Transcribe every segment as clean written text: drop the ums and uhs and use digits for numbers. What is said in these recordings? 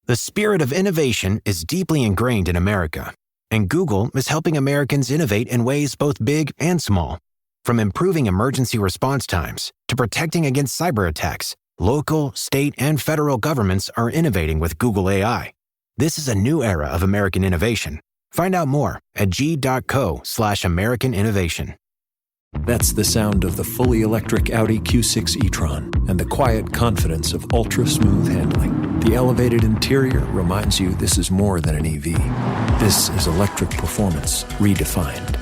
The spirit of innovation is deeply ingrained in America, and Google is helping Americans innovate in ways both big and small. From improving emergency response times to protecting against cyber attacks, local, state, and federal governments are innovating with Google AI. This is a new era of American innovation. Find out more at g.co/American innovation. That's the sound of the fully electric Audi Q6 e-tron and the quiet confidence of ultra-smooth handling. The elevated interior reminds you this is more than an EV. This is electric performance redefined.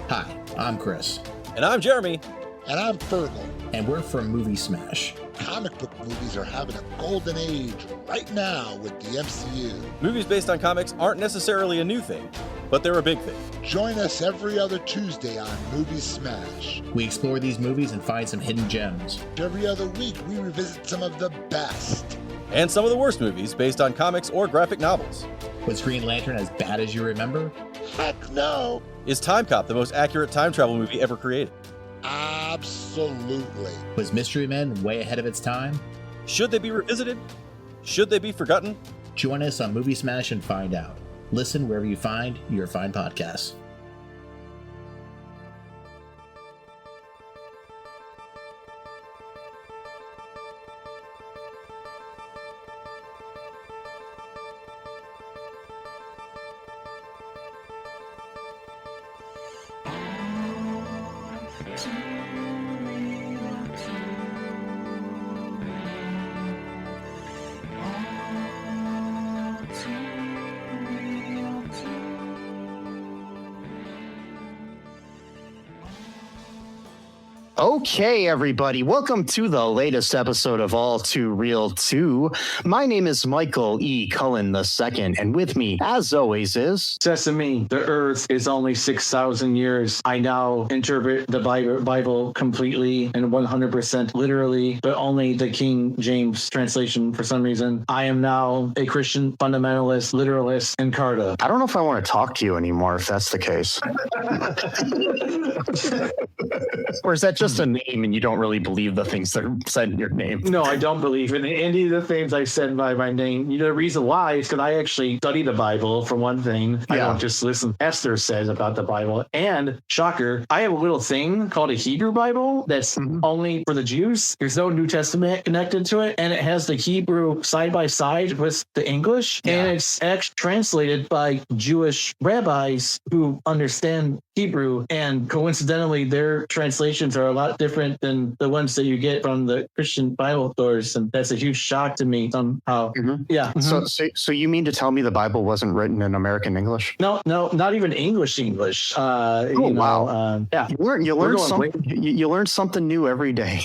Hi, I'm Chris. And I'm Jeremy. And I'm Fergal. And we're from Movie Smash. Comic book movies are having a golden age right now with the MCU. Movies based on comics aren't necessarily a new thing, but they're a big thing. Join us every other Tuesday on Movie Smash. We explore these movies and find some hidden gems. Every other week, we revisit some of the best. And some of the worst movies based on comics or graphic novels. Was Green Lantern as bad as you remember? Heck no! Is Time Cop the most accurate time travel movie ever created? Absolutely. Was Mystery Men way ahead of its time? Should they be revisited? Should they be forgotten? Join us on Movie Smash and find out. Listen wherever you find your fine podcasts. Okay, everybody, welcome to the latest episode of All2ReelToo. My name is Michael E. Cullen II, and with me, as always, is... Sesame, the earth is only 6,000 years. I now interpret the Bible completely and 100% literally, but only the King James translation for some reason. I am now a Christian fundamentalist, literalist, and Carta. I don't know if I want to talk to you anymore, if that's the case. Or is that just a name and you don't really believe the things that are said in your name? No, I don't believe in any of the things I said by my name. You know, the reason why is because I actually study the Bible, for one thing. Yeah. I don't just listen to Esther says about the Bible. And, shocker, I have a little thing called a Hebrew Bible that's only for the Jews. There's no New Testament connected to it. And it has the Hebrew side by side with the English. Yeah. And it's actually translated by Jewish rabbis who understand Hebrew. And coincidentally, their translations are a lot different than the ones that you get from the Christian Bible stores, and that's a huge shock to me somehow. Yeah. So you mean to tell me the Bible wasn't written in American English? No, not even English. Wow. Yeah. You learn something new every day.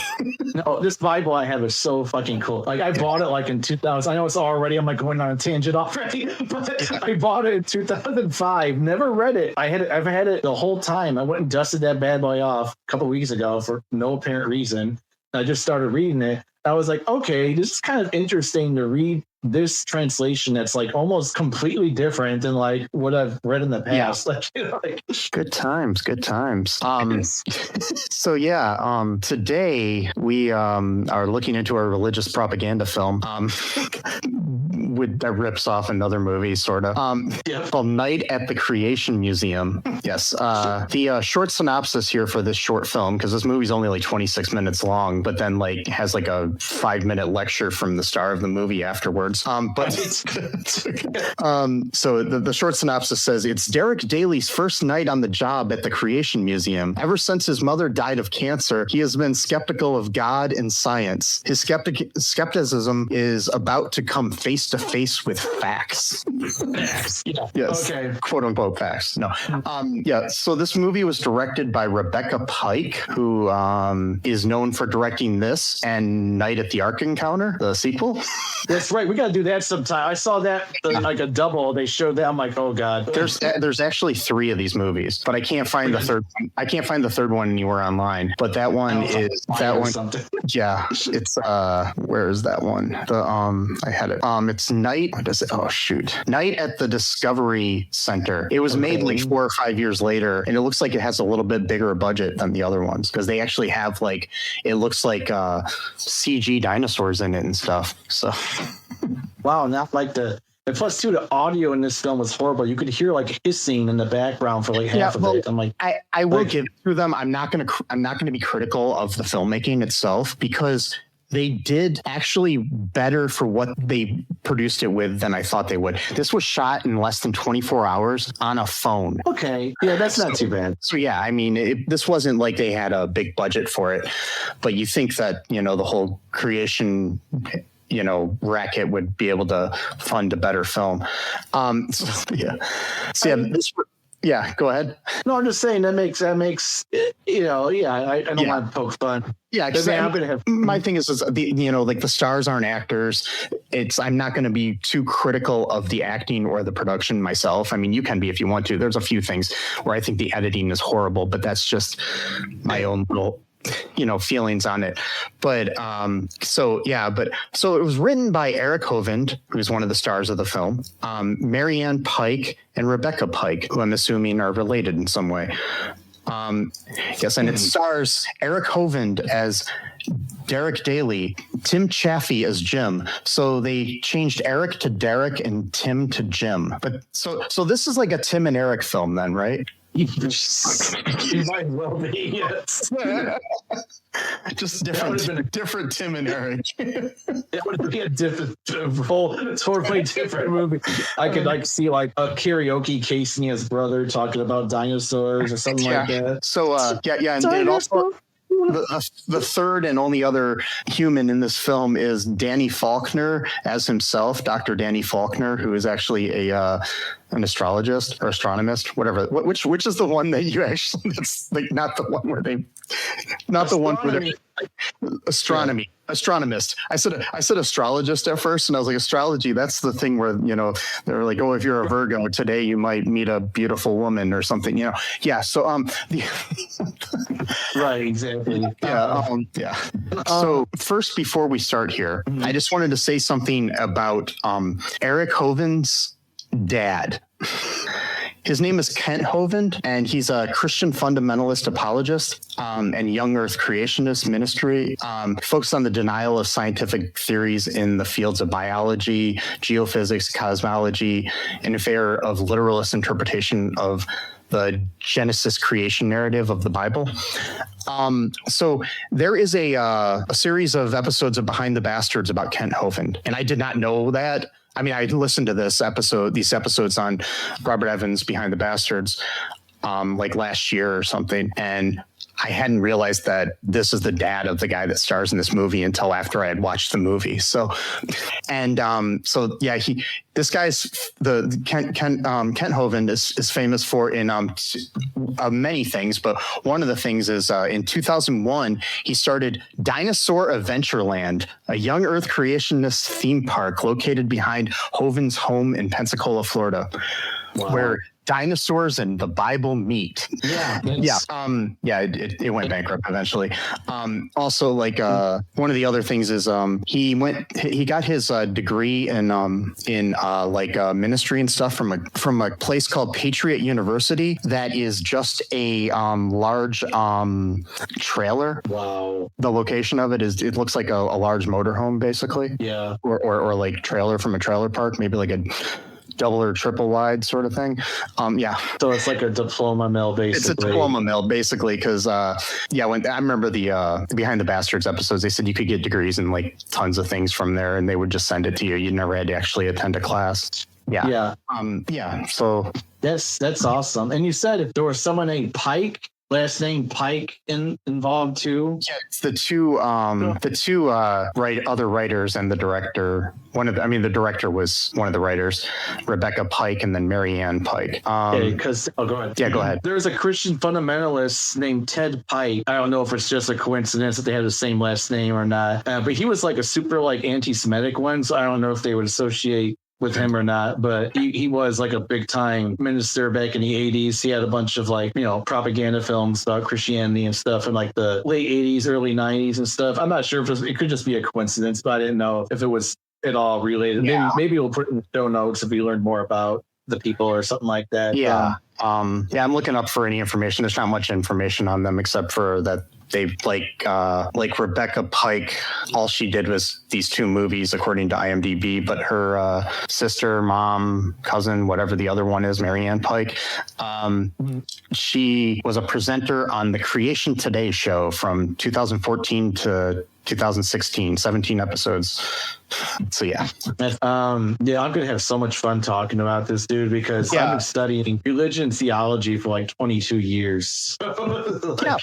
No, this Bible I have is so fucking cool. Like, I bought it like in 2000. I know it's already, I'm like going on a tangent already, but I bought it in 2005. Never read it. I've had it the whole time. I went and dusted that bad boy off a couple weeks ago for no apparent reason. I just started reading it. I was like, okay, this is kind of interesting to read this translation that's like almost completely different than like what I've read in the past. Yeah. Good times. So yeah, today we are looking into a religious propaganda film that rips off another movie, sort of. Called Night at the Creation Museum. Yes. The short synopsis here for this short film, because this movie's only like 26 minutes long, but then like has like a 5-minute lecture from the star of the movie afterwards. So the short synopsis says, it's Derric Daly's first night on the job at the Creation Museum. Ever since his mother died of cancer, he has been skeptical of God and science. His skepticism is about to come face to face with facts. Yeah. Yes. Okay. Quote unquote facts. No. So this movie was directed by Rebecca Pike, who is known for directing this and Night at the Ark Encounter, the sequel. That's right. We got to do that sometime. I saw that like a double. They showed that. I'm like, oh god. There's actually 3 of these movies, but I can't find the third one. I can't find the third one anywhere online. But that one is that one. Yeah, it's where is that one? I had it. It's Night. What is it? Oh, shoot. Night at the Discovery Center. It was made like 4 or 5 years later, and it looks like it has a little bit bigger budget than the other ones because they actually have like, it looks like CG dinosaurs in it and stuff. So, wow, not like the. And plus, too, the audio in this film was horrible. You could hear like hissing in the background for like half of it. I'm like, I will give it to them. I'm not gonna be critical of the filmmaking itself because they did actually better for what they produced it with than I thought they would. This was shot in less than 24 hours on a phone. Okay, yeah, that's not too bad. So yeah, I mean, this wasn't like they had a big budget for it, but you think that the whole creation racket would be able to fund a better film. Yeah, go ahead. No, I'm just saying that makes I don't want to poke fun. Yeah, my thing is like the stars aren't actors. I'm not going to be too critical of the acting or the production myself. I mean, you can be if you want to. There's a few things where I think the editing is horrible, but that's just my own little feelings on it. But so it was written by Eric Hovind, who's one of the stars of the film, Marianne Pike and Rebecca Pike, who I'm assuming are related in some way. Yes, and it stars Eric Hovind as Derric Daly, Tim Chaffey as Jim. So they changed Eric to Derric and Tim to Jim. But so this is like a Tim and Eric film then, right? You might well be, yes. Just different Tim and Eric. It would be a totally different movie. I could see like a karaoke Casey and his brother talking about dinosaurs or something like that. So and it also the third and only other human in this film is Danny Faulkner as himself, Dr. Danny Faulkner, who is actually an astrologist or astronomist, whatever. Which is the one that you actually? That's like not the one where they, not the one where they astronomy. Astronomist. I said astrologist at first, and I was like, astrology. That's the thing where they're like, oh, if you're a Virgo today, you might meet a beautiful woman or something. Yeah. So right, exactly. Yeah. So first, before we start here, I just wanted to say something about Eric Hovind's dad. His name is Kent Hovind, and he's a Christian fundamentalist apologist and young earth creationist ministry, focused on the denial of scientific theories in the fields of biology, geophysics, cosmology, in favor of literalist interpretation of the Genesis creation narrative of the Bible. So there is a series of episodes of Behind the Bastards about Kent Hovind, and I did not know that. I mean, I listened to these episodes on Robert Evans' Behind the Bastards, like last year or something. And I hadn't realized that this is the dad of the guy that stars in this movie until after I had watched the movie. So this guy's Kent Hovind is famous for many things, but one of the things is in 2001 he started Dinosaur Adventureland, a young Earth creationist theme park located behind Hovind's home in Pensacola, Florida, where dinosaurs and the Bible meet. It went bankrupt eventually. Also, like one of the other things is he got his degree in ministry and stuff from a place called Patriot University that is just a large trailer. Wow. The location of it looks like a large motorhome basically. Yeah. Or like trailer from a trailer park, maybe like a double or triple wide sort of thing. So it's like a diploma mill, basically. It's a diploma mill, basically, because when I remember the Behind the Bastards episodes, they said you could get degrees in like tons of things from there, and they would just send it to you. You never had to actually attend a class. Yeah. So that's awesome. And you said if there was someone named Pike, last name Pike involved too. Yeah, it's the two other writers and the director. The director was one of the writers, Rebecca Pike, and then Marianne Pike. Go ahead. Yeah, go ahead. There's a Christian fundamentalist named Ted Pike. I don't know if it's just a coincidence that they have the same last name or not, but he was like a super anti-Semitic one. So I don't know if they would associate with him or not, but he was like a big time minister back in the 80s. He had a bunch of propaganda films about Christianity and stuff in like the late 80s, early 90s and stuff. I'm not sure if it could just be a coincidence, but I didn't know if it was it all related. Yeah. Maybe we'll put it in the show notes if we learn more about the people or something like that. Yeah. I'm looking up for any information. There's not much information on them except for that they like Rebecca Pike. All she did was these 2 movies, according to IMDb. But her sister, mom, cousin, whatever the other one is, Marianne Pike, she was a presenter on the Creation Today show from 2014 to 2016, 17 episodes. So yeah. I'm gonna have so much fun talking about this dude because I've been studying religion and theology for like 22 years. Yeah.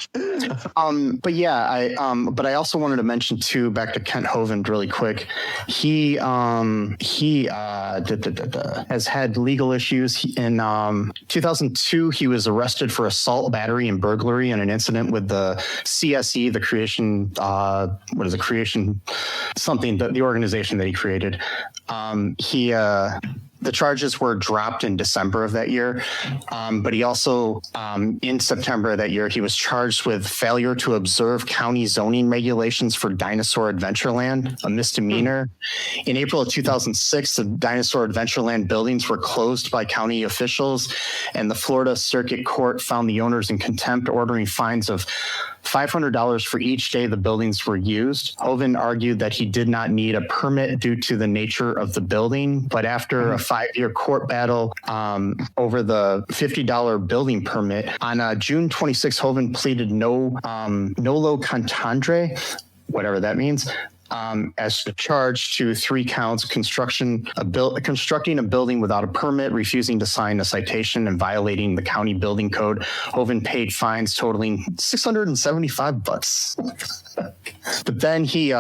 But I also wanted to mention too, back to Kent Hovind really quick. He has had legal issues. In 2002, he was arrested for assault, battery, and burglary in an incident with the CSE, the Creation, Creation, something, the organization that he created. The charges were dropped in December of that year, but he also, in September of that year, he was charged with failure to observe county zoning regulations for Dinosaur Adventureland, a misdemeanor. In April of 2006, the Dinosaur Adventureland buildings were closed by county officials, and the Florida Circuit Court found the owners in contempt, ordering fines of $500 for each day the buildings were used. Hovind argued that he did not need a permit due to the nature of the building, but after a 5-year court battle over the $50 building permit, on June 26, Hovind pleaded nolo contendere, whatever that means, as charged to 3 counts: constructing a building without a permit, refusing to sign a citation, and violating the county building code. Hovind paid fines totaling $675. But then he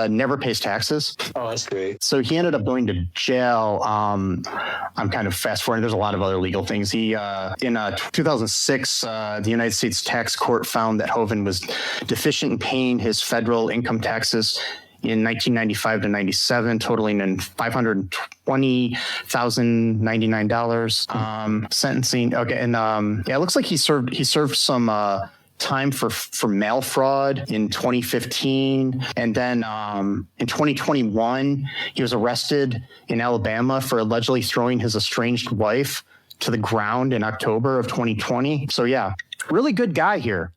never pays taxes. Oh, that's great. So he ended up going to jail. I'm kind of fast forwarding. There's a lot of other legal things. He in 2006, the United States Tax Court found that Hovind was deficient in paying his federal income taxes in 1995 to 97, totaling in $520,099. Sentencing. Okay, and it looks like he served some time for mail fraud in 2015, and then in 2021 he was arrested in Alabama for allegedly throwing his estranged wife to the ground in October of 2020. So yeah, really good guy here.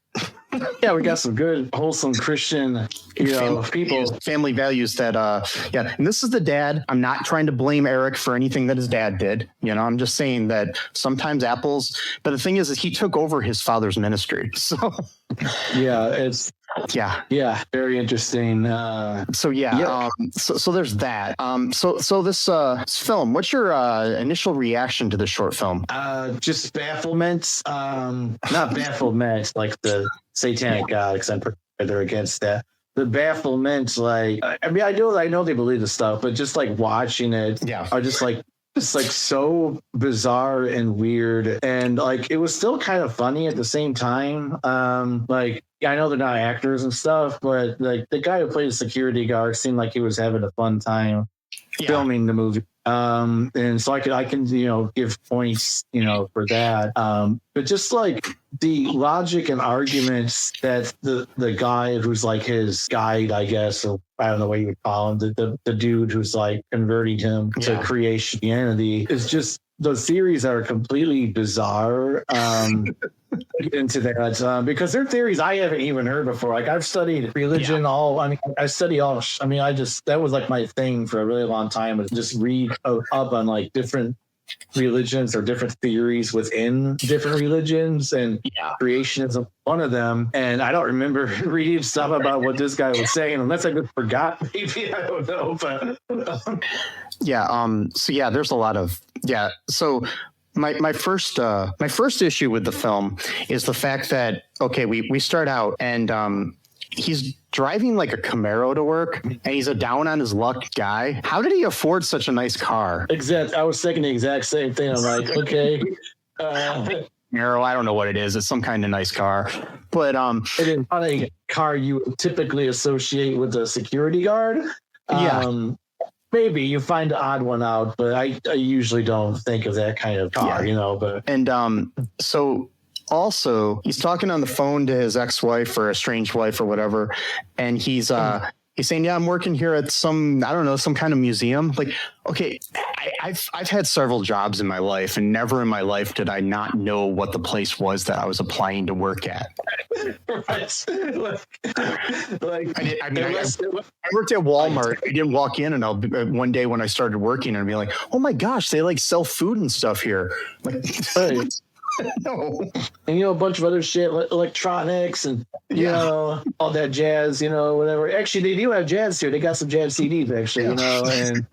Yeah, we got some good, wholesome Christian, people. Family values that, and this is the dad. I'm not trying to blame Eric for anything that his dad did. I'm just saying that sometimes apples, but the thing is he took over his father's ministry. So, yeah, very interesting. So there's that. So this film, what's your initial reaction to the short film? Just bafflement. Not bafflement like the satanic god, because I'm they're against that. The bafflement, I know they believe the stuff, but just like watching it, are just like so bizarre and weird, and like it was still kind of funny at the same time. I know they're not actors and stuff, but like the guy who played the security guard seemed like he was having a fun time filming the movie. And so I can give points for that. But just like the logic and arguments that the guy who's like his guide, I guess, or I don't know what you would call him, the dude who's like converting him to Creationity, is just, those theories are completely bizarre. Into that because they're theories I haven't even heard before. Like I've studied religion that was like my thing for a really long time, was just read up on like different religions or different theories within different religions, and creationism one of them. And I don't remember reading stuff about what this guy was saying, unless I just forgot. Maybe, I don't know. But there's a lot of so my first issue with the film is the fact that we start out and he's driving like a Camaro to work, and he's a down on his luck guy. How did he afford such a nice car? I was thinking the exact same thing. I'm like, okay. Camaro, I don't know what it is. It's some kind of nice car, but it is not a car you would typically associate with a security guard. Maybe you find an odd one out, but I usually don't think of that kind of car, But so also he's talking on the phone to his ex-wife or estranged wife or whatever, and he's He's saying, yeah, I'm working here at some kind of museum. Like, okay, I've had several jobs in my life, and never in my life did I not know what the place was that I was applying to work at. Right. I worked at Walmart. I didn't walk in, and one day when I started working, and be like, oh my gosh, they like sell food and stuff here. Like, right. No. And a bunch of other shit, electronics, and all that jazz, whatever. Actually, they do have jazz here. They got some jazz CDs, actually, and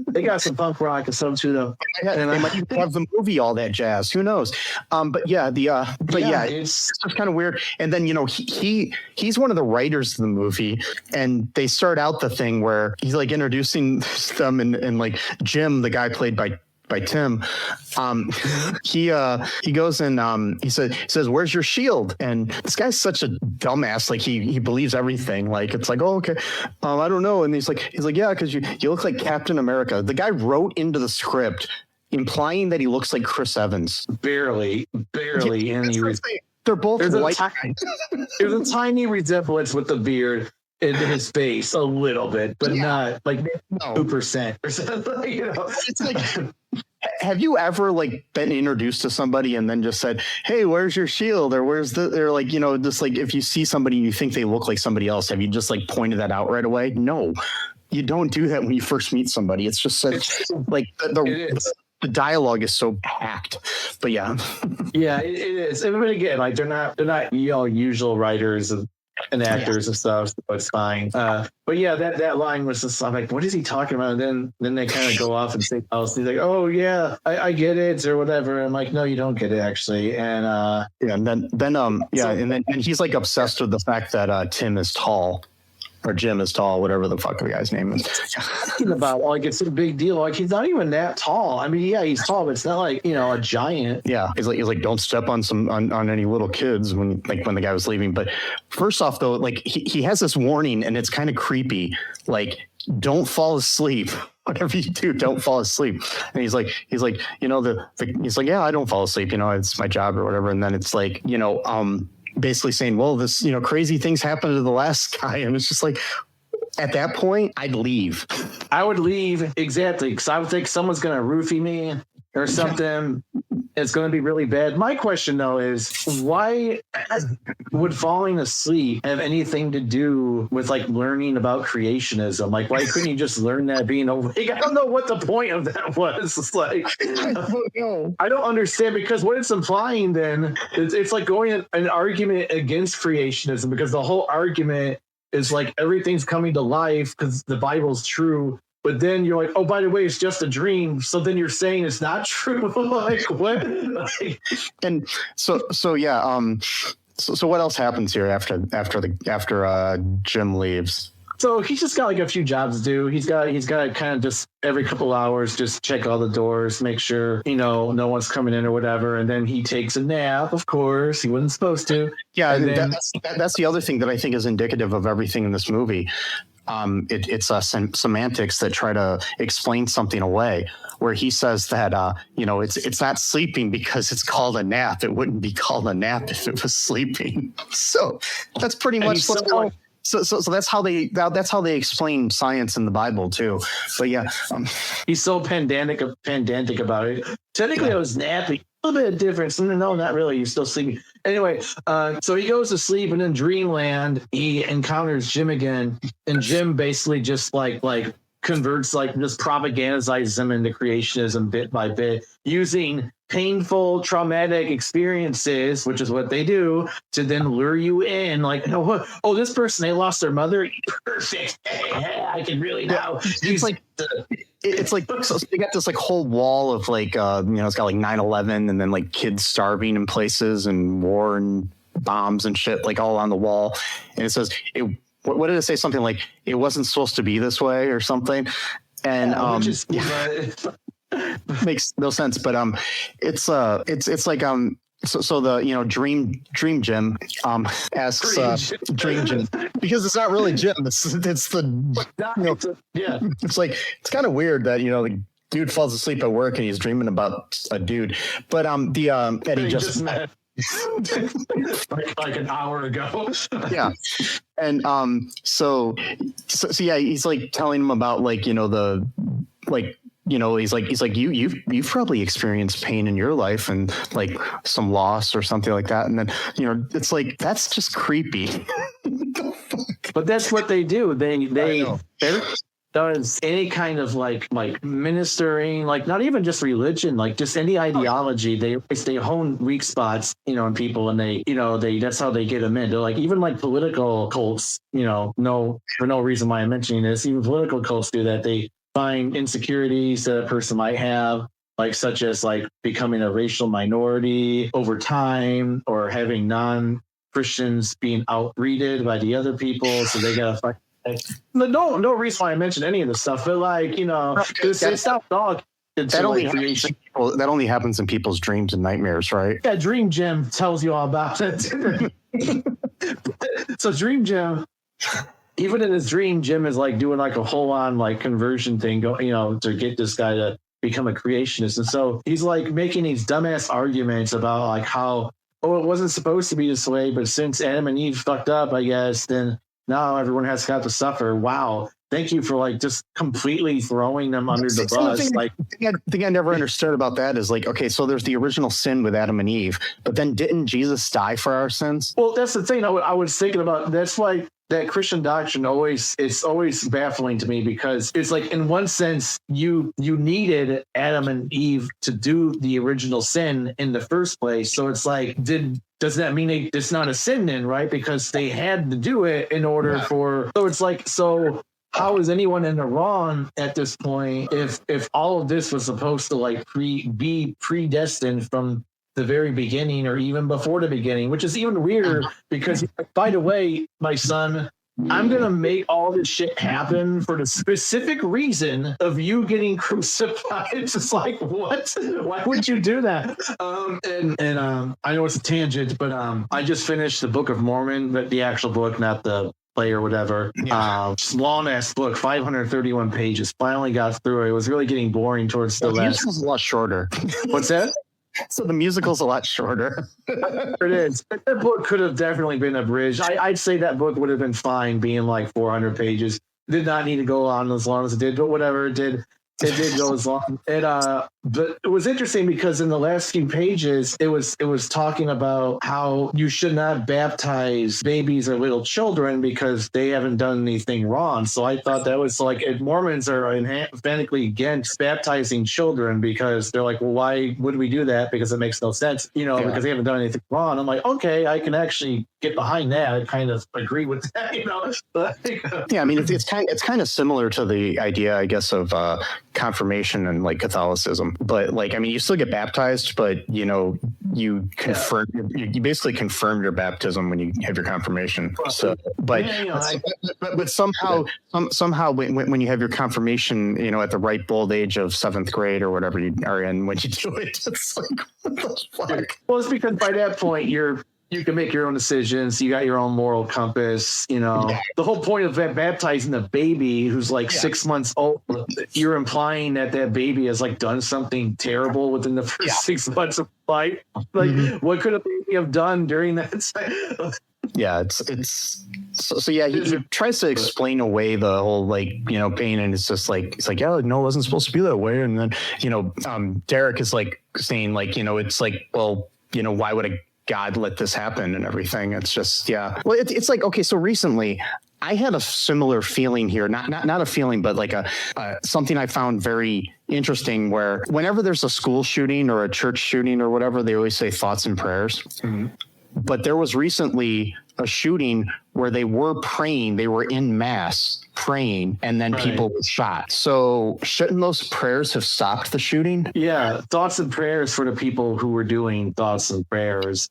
they got some punk rock and stuff too, though. They might even have the movie All That Jazz. Who knows? It's just kind of weird. And then he's one of the writers of the movie, and they start out the thing where he's like introducing them, and like Jim, the guy played by Tim, he goes and he says, where's your shield? And this guy's such a dumbass. Like he believes everything. Like, it's like, oh, okay. I don't know. And he's like, yeah, because you look like Captain America. The guy wrote into the script implying that he looks like Chris Evans. Barely. They're both white. There's a tiny resemblance with the beard in his face, a little bit, but not like 2% or something. It's like, have you ever like been introduced to somebody and then just said, hey, where's your shield? Or where's they're like, just like, if you see somebody and you think they look like somebody else, have you just like pointed that out right away? No, you don't do that when you first meet somebody. It's just such like the dialogue is so packed. But yeah, it is. But again, like they're not usual writers and actors and stuff, so it's fine. But yeah, that line was just, I'm like, what is he talking about? And then they kind of go off and say else. He's like, oh yeah, I get it or whatever. I'm like, no, you don't get it actually. And and he's like obsessed with the fact that Tim is tall. Or Jim is tall, whatever the fuck the guy's name is. Talking about like it's a big deal. Like he's not even that tall. I mean, yeah, he's tall, but it's not like a giant. Yeah, he's like don't step on any little kids when the guy was leaving. But first off, though, like he has this warning, and it's kind of creepy. Like, don't fall asleep. Whatever you do, don't fall asleep. And he's like, he's like, yeah, I don't fall asleep. It's my job or whatever. And then it's like, basically saying, well, this, crazy things happened to the last guy. And it's just like, at that point, I'd leave. I would leave. Exactly. Because I would think someone's going to roofie me or something. It's going to be really bad. My question, though, is why would falling asleep have anything to do with like learning about creationism? Like, why couldn't you just learn that being awake? I don't know what the point of that was. It's like, I don't understand, because what it's implying then, it's like going an argument against creationism, because the whole argument is like everything's coming to life because the Bible's true. But then you're like, oh, by the way, it's just a dream. So then you're saying it's not true. Like, what? And so yeah. So what else happens here after Jim leaves? So he's just got like a few jobs to do. He's got to kind of just every couple hours just check all the doors, make sure no one's coming in or whatever. And then he takes a nap. Of course, he wasn't supposed to. Yeah, that's the other thing that I think is indicative of everything in this movie. It's semantics that try to explain something away, where he says that it's not sleeping because it's called a nap. It wouldn't be called a nap if it was sleeping. So that's pretty much so that's how they explain science in the Bible too. But yeah, he's so pedantic about it. Technically, I was napping. A little bit of difference. No, not really. You're still sleeping. Anyway, so he goes to sleep, and in Dreamland, he encounters Jim again, and Jim basically just like converts, like just propagandizes him into creationism bit by bit, using painful, traumatic experiences, which is what they do, to then lure you in. Like, oh, this person, they lost their mother. Perfect. I can really now. It's like so they got this like whole wall of like it's got like 9/11 and then like kids starving in places and war and bombs and shit like all on the wall, and it says what did it say? Something like it wasn't supposed to be this way or something, and makes no sense. But it's like so the Dream Jim asks Dream Jim, because it's not really Jim. It's the it's like it's kind of weird that the dude falls asleep at work and he's dreaming about a dude. But Eddie just like an hour ago. Yeah. And so yeah, he's like telling him about like, you know, the like, you know, he's like you've probably experienced pain in your life and like some loss or something like that. And then, you know, it's like, that's just creepy. But that's what they do. They does any kind of like ministering, like not even just religion, like just any ideology. They hone weak spots, you know, in people, and that's how they get them in. They're like, even like political cults, you know, for no reason why I'm mentioning this, even political cults do that. They find insecurities that a person might have, like such as like becoming a racial minority over time, or having non-Christians being outbreeded by the other people, so they gotta fight. No reason why I mentioned any of this stuff, but like, you know, it's not dog. That only happens in people's dreams and nightmares, right? Yeah, Dream Gym tells you all about it. So Dream Gym, even in his dream, Jim is like doing like a whole on like conversion thing, you know, to get this guy to become a creationist. And so he's like making these dumbass arguments about like how, it wasn't supposed to be this way, but since Adam and Eve fucked up, I guess, then now everyone has got to suffer. Wow. Thank you for like just completely throwing them under the bus. The thing I never understood about that is like, okay, so there's the original sin with Adam and Eve, but then didn't Jesus die for our sins? Well, that's the thing I was thinking about. That's why that Christian doctrine it's always baffling to me, because it's like, in one sense, you needed Adam and Eve to do the original sin in the first place. So it's like, does that mean it's not a sin then, right? Because they had to do it in order for. So it's like, so how is anyone in the wrong at this point if all of this was supposed to like be predestined from the very beginning, or even before the beginning, which is even weirder because, by the way, my son, I'm going to make all this shit happen for the specific reason of you getting crucified. It's just like, what? Why would you do that? I know it's a tangent, but I just finished the Book of Mormon, but the actual book, not the play or whatever. Just long ass book, 531 pages. Finally got through it. It was really getting boring towards the last. Musical's a lot shorter. What's that? So the musical's a lot shorter. It is. That book could have definitely been abridged. I'd say that book would have been fine being like 400 pages. Did not need to go on as long as it did, but whatever it did. It did go as long. But it was interesting because in the last few pages, it was talking about how you should not baptize babies or little children because they haven't done anything wrong. So I thought that was like, Mormons are emphatically against baptizing children because they're like, well, why would we do that? Because it makes no sense, you know, because they haven't done anything wrong. I'm like, okay, I can actually get behind that. I kind of agree with that, you know. Yeah, I mean, it's kind of similar to the idea, I guess, of confirmation and like Catholicism. But like, I mean, you still get baptized, but you know, you confirm, you basically confirm your baptism when you have your confirmation. So, but but somehow when you have your confirmation, you know, at the ripe old age of 7th grade or whatever you are in, when you do it, it's like, what the fuck? Well, it's because by that point you can make your own decisions. You got your own moral compass. You know, the whole point of baptizing a baby who's like 6 months old, you're implying that baby has like done something terrible within the first 6 months of life. Like, what could a baby have done during that time? Yeah, it's so yeah, he tries to explain away the whole like, you know, pain, and it's just like, it's like, yeah, no, it wasn't supposed to be that way. And then, you know, Derric is like saying like, you know, it's like, well, you know, why would God let this happen and everything? It's just, yeah. Well, it's like, okay, so recently I had a similar feeling here, not a feeling, but like something I found very interesting, where whenever there's a school shooting or a church shooting or whatever, they always say thoughts and prayers. Mm-hmm. But there was recently a shooting where they were praying, they were in mass praying, and then people were shot. So shouldn't those prayers have stopped the shooting? Yeah, thoughts and prayers for the people who were doing thoughts and prayers.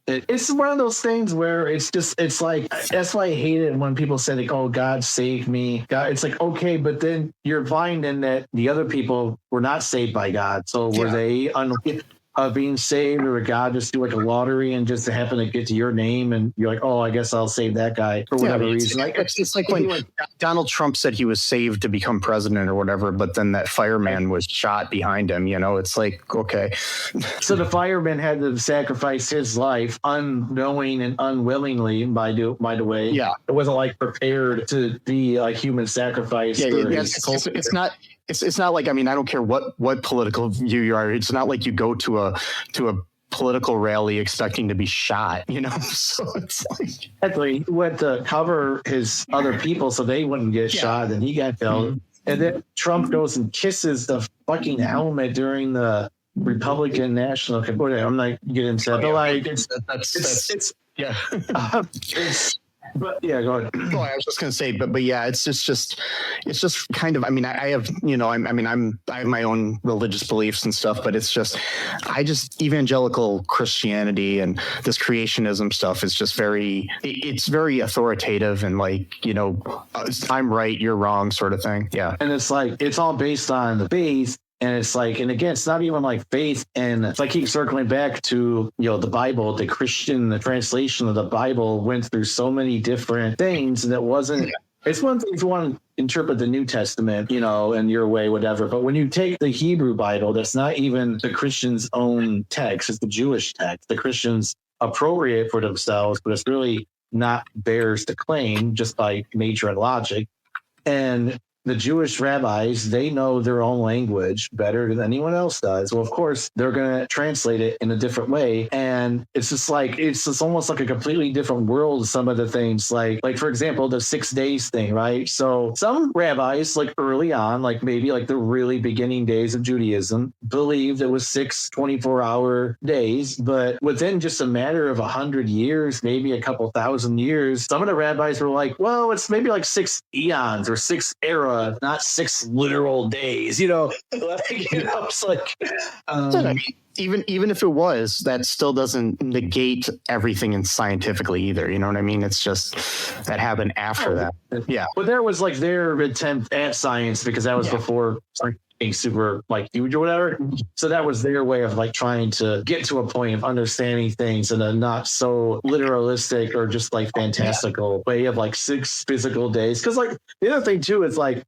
It's one of those things where it's like, that's why I hate it when people say like, oh, God saved me. God, it's like, okay, but then you're finding that the other people were not saved by God. So were they of being saved, or would God just do like a lottery and just happen to get to your name and you're like, oh, I guess I'll save that guy for whatever reason? It's like when Donald Trump said he was saved to become president or whatever, but then that fireman was shot behind him. It's like, okay. So the fireman had to sacrifice his life unknowing and unwillingly, by the way. Yeah. It wasn't like prepared to be like human sacrifice. It's not. It's not like, I mean, I don't care what political view you are. It's not like you go to a political rally expecting to be shot, So it's like, exactly. He went to cover his other people so they wouldn't get shot, and he got killed. Mm-hmm. And then Trump goes and kisses the fucking helmet during the Republican National. I'm not getting into that, but like it's yeah. But yeah, go ahead. Oh, I was just going to say, but yeah, it's just kind of, I mean, I have, I have my own religious beliefs and stuff, but evangelical Christianity and this creationism stuff is just it's very authoritative and like, I'm right, you're wrong sort of thing. Yeah. And it's like, it's all based on the faith. And it's like, and again, it's not even like faith. And if I keep circling back to, the Bible, the translation of the Bible went through so many different things. And it's one thing if you want to interpret the New Testament, in your way, whatever. But when you take the Hebrew Bible, that's not even the Christian's own text. It's the Jewish text. The Christians appropriate for themselves, but it's really not theirs to claim just by nature and logic. And the Jewish rabbis, they know their own language better than anyone else does. Well, of course, they're going to translate it in a different way. And it's just almost like a completely different world. Some of the things like for example, the 6 days thing, right? So some rabbis, like early on, like maybe like the really beginning days of Judaism, believed it was 6 24-hour days. But within just a matter of 100 years, maybe a couple thousand years, some of the rabbis were like, well, it's maybe like 6 eons or 6 eras. Not 6 literal days, it's like, even if it was, that still doesn't negate everything in scientifically either. You know what I mean? It's just that happened after that. Yeah. But there was like their attempt at science because that was before being super like huge or whatever. So that was their way of like trying to get to a point of understanding things in a not so literalistic or just like fantastical way of like 6 physical days. Because like the other thing too is like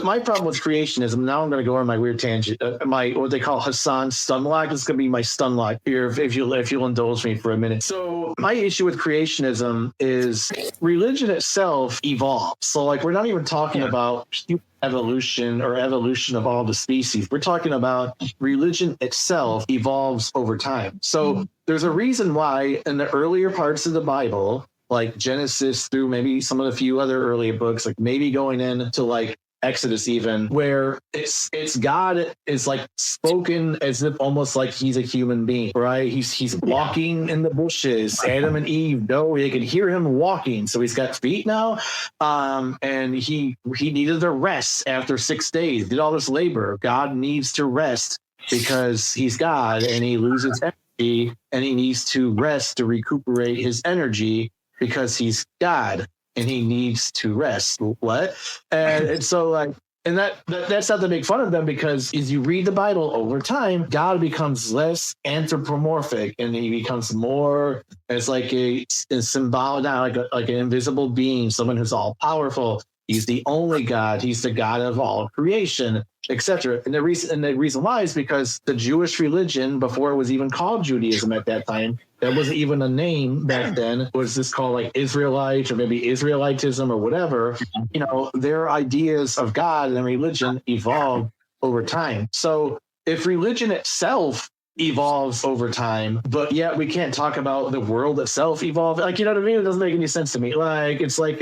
my problem with creationism. Now I'm going to go on my weird tangent. What they call Hassan's stun lock. This is going to be my stun lock here if you'll indulge me for a minute. So my issue with creationism is religion itself evolves. So like we're not even talking about evolution or evolution of all the species. We're talking about religion itself evolves over time. So there's a reason why in the earlier parts of the Bible, like Genesis through maybe some of the few other earlier books, like maybe going into like Exodus even, where it's God is like spoken as if almost like he's a human being, right? He's walking in the bushes. Adam and Eve know they can hear him walking, so he's got feet now. And he needed a rest after 6 days. Did all this labor. God needs to rest because he's God and he loses energy, and he needs to rest to recuperate his energy because he's God. And he needs to rest. What? And so like, and that's not to make fun of them, because as you read the Bible over time, God becomes less anthropomorphic and he becomes more as like a symbolic, like an invisible being, someone who's all powerful. He's the only God. He's the God of all creation, etc. And the reason why is because the Jewish religion, before it was even called Judaism at that time, there wasn't even a name back then. Was this called like Israelite or maybe Israelitism or whatever? Their ideas of God and religion evolved over time. So if religion itself evolves over time, but yet we can't talk about the world itself evolving. Like, you know what I mean? It doesn't make any sense to me. It's like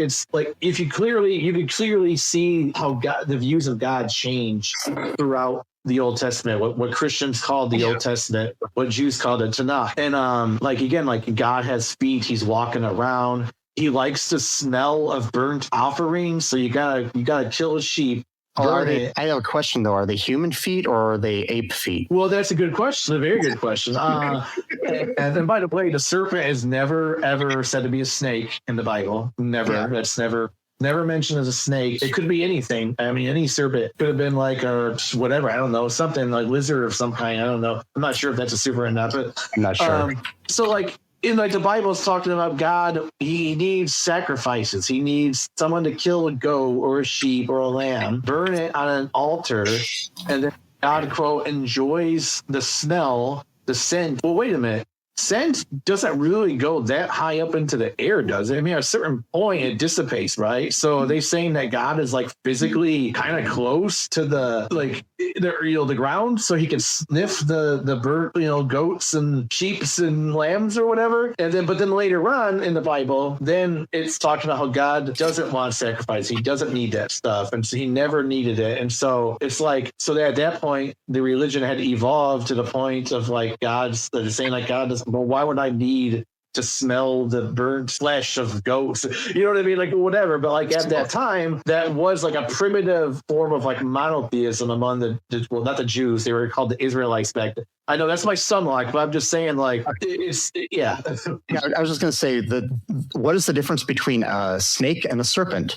if you can clearly see how the views of God change throughout the Old Testament, what Christians called the Old Testament, what Jews called the Tanakh. And God has feet, he's walking around. He likes the smell of burnt offerings. So you gotta kill a sheep. I have a question though. Are they human feet or are they ape feet? Well, that's a good question. A very good question. And then, by the way, the serpent is never ever said to be a snake in the Bible. Never. Yeah. That's never never mentioned as a snake. It could be anything. I mean, any serpent could have been like a whatever. I don't know, something like lizard of some kind. I don't know. I'm not sure if that's a super or not, but I'm not sure. So like in like the Bible is talking about God, he needs sacrifices. He needs someone to kill a goat or a sheep or a lamb, burn it on an altar, and then God, quote, enjoys the smell, the scent. Well, wait a minute. Scent doesn't really go that high up into the air, does it? I mean, at a certain point, it dissipates, right? So are they saying that God is like physically kind of close to the the ground, so he can sniff the bird, goats and sheeps and lambs or whatever? And then, but then later on in the Bible, then it's talking about how God doesn't want sacrifice. He doesn't need that stuff, and so he never needed it. And so it's like, so that at that point, the religion had evolved to the point of like they're saying like God doesn't. Well, why would I need to smell the burnt flesh of goats? You know what I mean? Like whatever. But like at that time, that was like a primitive form of like monotheism among well, not the Jews. They were called the Israelites back then. I know that's my son like, but I'm just saying like, yeah. I was just going to say that what is the difference between a snake and a serpent?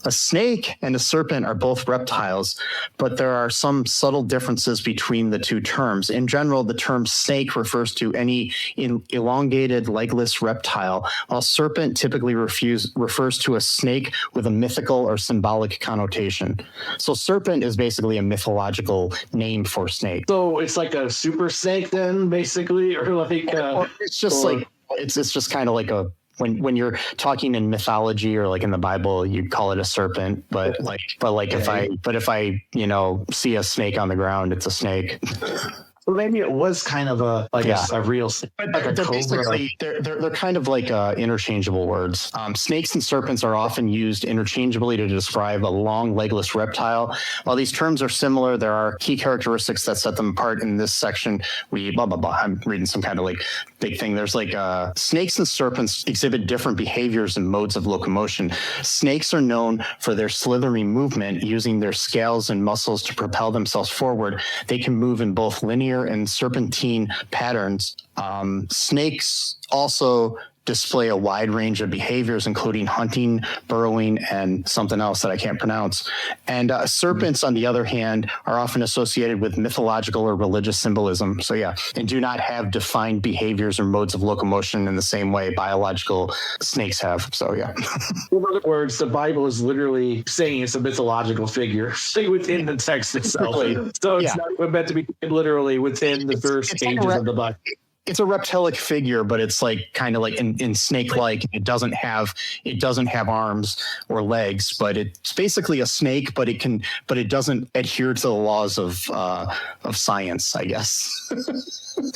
A snake and a serpent are both reptiles, but there are some subtle differences between the two terms. In general, the term snake refers to any elongated, legless reptile, while serpent typically refers to a snake with a mythical or symbolic connotation. So serpent is basically a mythological name for snake. So it's like a super snake then, basically, or like it's just like it's just kind of like a when you're talking in mythology or like in the Bible, you'd call it a serpent, but if I see a snake on the ground, it's a snake. Well, maybe it was kind of a real, like a cobra. They're kind of like interchangeable words. Snakes and serpents are often used interchangeably to describe a long legless reptile. While these terms are similar, there are key characteristics that set them apart. In this section, we blah blah blah. I'm reading some kind of like big thing. There's like snakes and serpents exhibit different behaviors and modes of locomotion. Snakes are known for their slithery movement, using their scales and muscles to propel themselves forward. They can move in both linear and serpentine patterns. Snakes also display a wide range of behaviors, including hunting, burrowing, and something else that I can't pronounce. And serpents, on the other hand, are often associated with mythological or religious symbolism. So yeah, and do not have defined behaviors or modes of locomotion in the same way biological snakes have. So yeah. In other words, the Bible is literally saying it's a mythological figure within the text itself. So it's not meant to be literally within the first pages of the Bible. It's a reptilic figure, but it's like kind of like in snake-like. It doesn't have arms or legs, but it's basically a snake. But it doesn't adhere to the laws of science, I guess.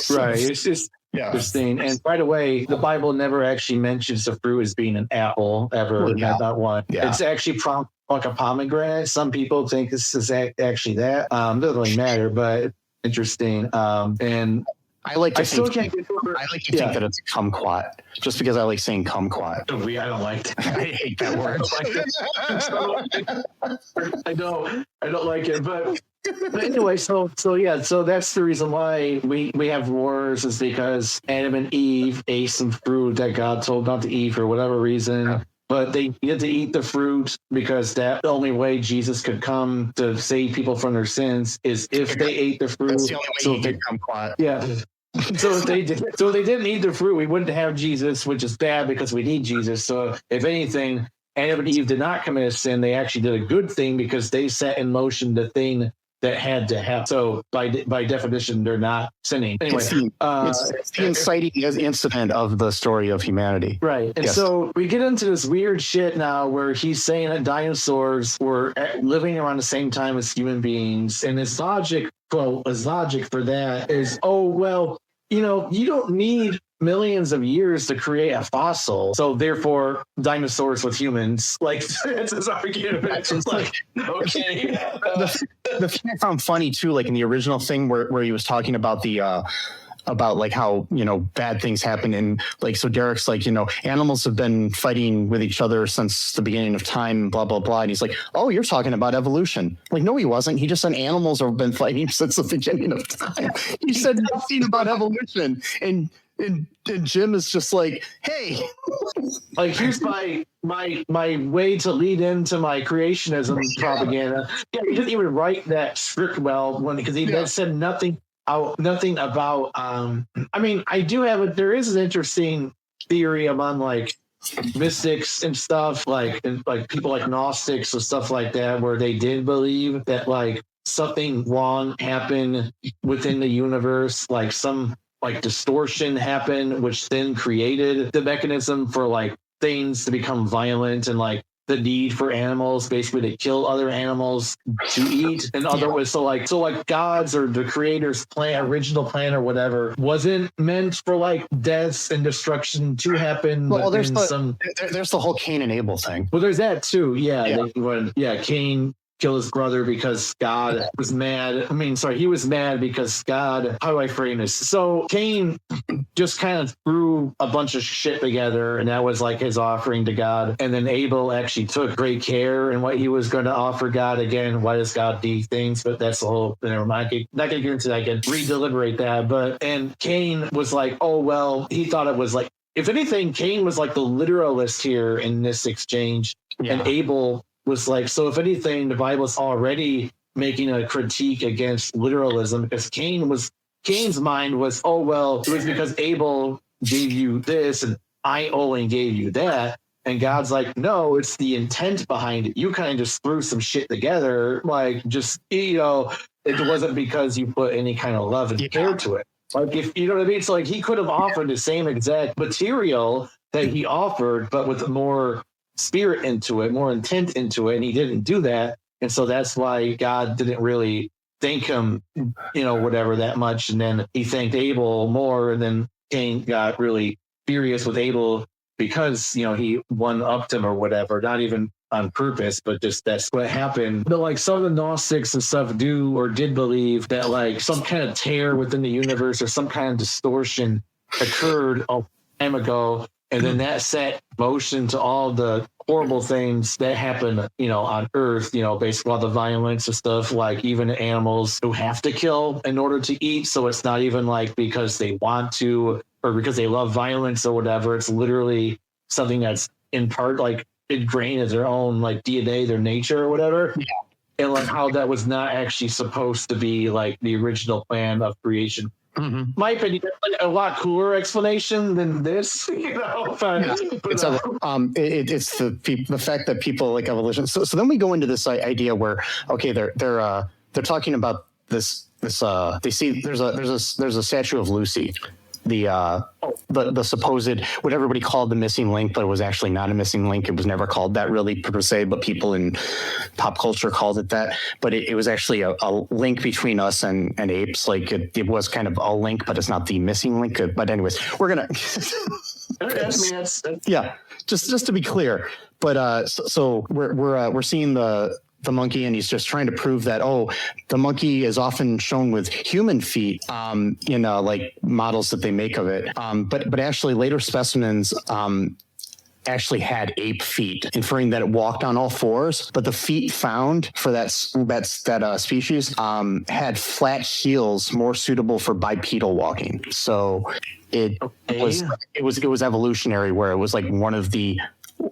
Right. It's just interesting. And right away, the Bible never actually mentions the fruit as being an apple ever. Not one. Yeah. It's actually like a pomegranate. Some people think this is actually that. Doesn't really matter, but it's interesting. And I like to think that it's a kumquat, just because I like saying kumquat. I don't like that. I hate that word. I don't like it, but anyway, so that's the reason why we have wars, is because Adam and Eve ate some fruit that God told not to eat for whatever reason. Yeah. But they needed to eat the fruit because the only way Jesus could come to save people from their sins is if they ate the fruit. That's the only way you can kumquat. Yeah. So if they didn't eat the fruit, we wouldn't have Jesus, which is bad because we need Jesus. So if anything, Adam and Eve did not commit a sin. They actually did a good thing because they set in motion the thing that had to happen. So by definition, they're not sinning. Anyway, it's the inciting incident of the story of humanity. Right. And so we get into this weird shit now where he's saying that dinosaurs were living around the same time as human beings. And his logic for that is, you don't need millions of years to create a fossil. So therefore, dinosaurs with humans, like that's his argument. It's like, okay. The thing I found funny too, like in the original thing where he was talking about about like how, bad things happen. And like, so Derric's like, animals have been fighting with each other since the beginning of time, blah, blah, blah. And he's like, oh, you're talking about evolution. Like, no, he wasn't. He just said animals have been fighting since the beginning of time. He said nothing about evolution. And And Jim is just like, hey, like here's my way to lead into my creationism propaganda. Yeah, he didn't even write that script well because he said nothing about. I mean, there is an interesting theory among like mystics and stuff, like people like Gnostics and stuff like that, where they did believe that like something wrong happened within the universe, like some like distortion happened, which then created the mechanism for like things to become violent and like the need for animals basically to kill other animals to eat. In other words, so like God's or the creator's original plan or whatever wasn't meant for like deaths and destruction to happen. Well, there's the whole Cain and Abel thing. Well, there's that too. Cain kill his brother because God was mad. He was mad because God, how do I frame this? So Cain just kind of threw a bunch of shit together, and that was like his offering to God. And then Abel actually took great care in what he was going to offer God. Again, why does God do things? But that's the whole, never mind. I'm not going to get into that. I can re-deliberate that. And Cain was like, oh, well, he thought it was like, if anything, Cain was like the literalist here in this exchange. Yeah. And Abel was like, so if anything, the Bible's already making a critique against literalism, because Cain's mind was, oh, well, it was because Abel gave you this and I only gave you that. And God's like, no, it's the intent behind it. You kind of just threw some shit together, like just, it wasn't because you put any kind of love and care to it. Like, if you know what I mean? So like he could have offered the same exact material that he offered, but with more spirit into it, more intent into it, and he didn't do that. And so that's why God didn't really thank him, whatever that much. And then he thanked Abel more, and then Cain got really furious with Abel because, he one-upped him or whatever, not even on purpose, but just that's what happened. But like some of the Gnostics and stuff did believe that like some kind of tear within the universe or some kind of distortion occurred a time ago. And then that set motion to all the horrible things that happen, on Earth, basically all the violence and stuff, like even animals who have to kill in order to eat. So it's not even like because they want to or because they love violence or whatever. It's literally something that's in part like ingrained as their own like DNA, their nature or whatever. Yeah. And like how that was not actually supposed to be like the original plan of creation. Mm-hmm. My opinion, like a lot cooler explanation than this, It's the fact that people like evolution. So then we go into this idea where they're talking about this. They see there's a statue of Lucy, the supposed what everybody called the missing link, but it was actually not a missing link. It was never called that really per se, but people in pop culture called it that. But it was actually a link between us and apes. Like it was kind of a link, but it's not the missing link. But anyways, we're gonna just to be clear. But so we're seeing the monkey, and he's just trying to prove that, the monkey is often shown with human feet in like models that they make of it. But actually later specimens actually had ape feet, inferring that it walked on all fours. But the feet found for that species had flat heels more suitable for bipedal walking. So it was evolutionary, where it was like one of the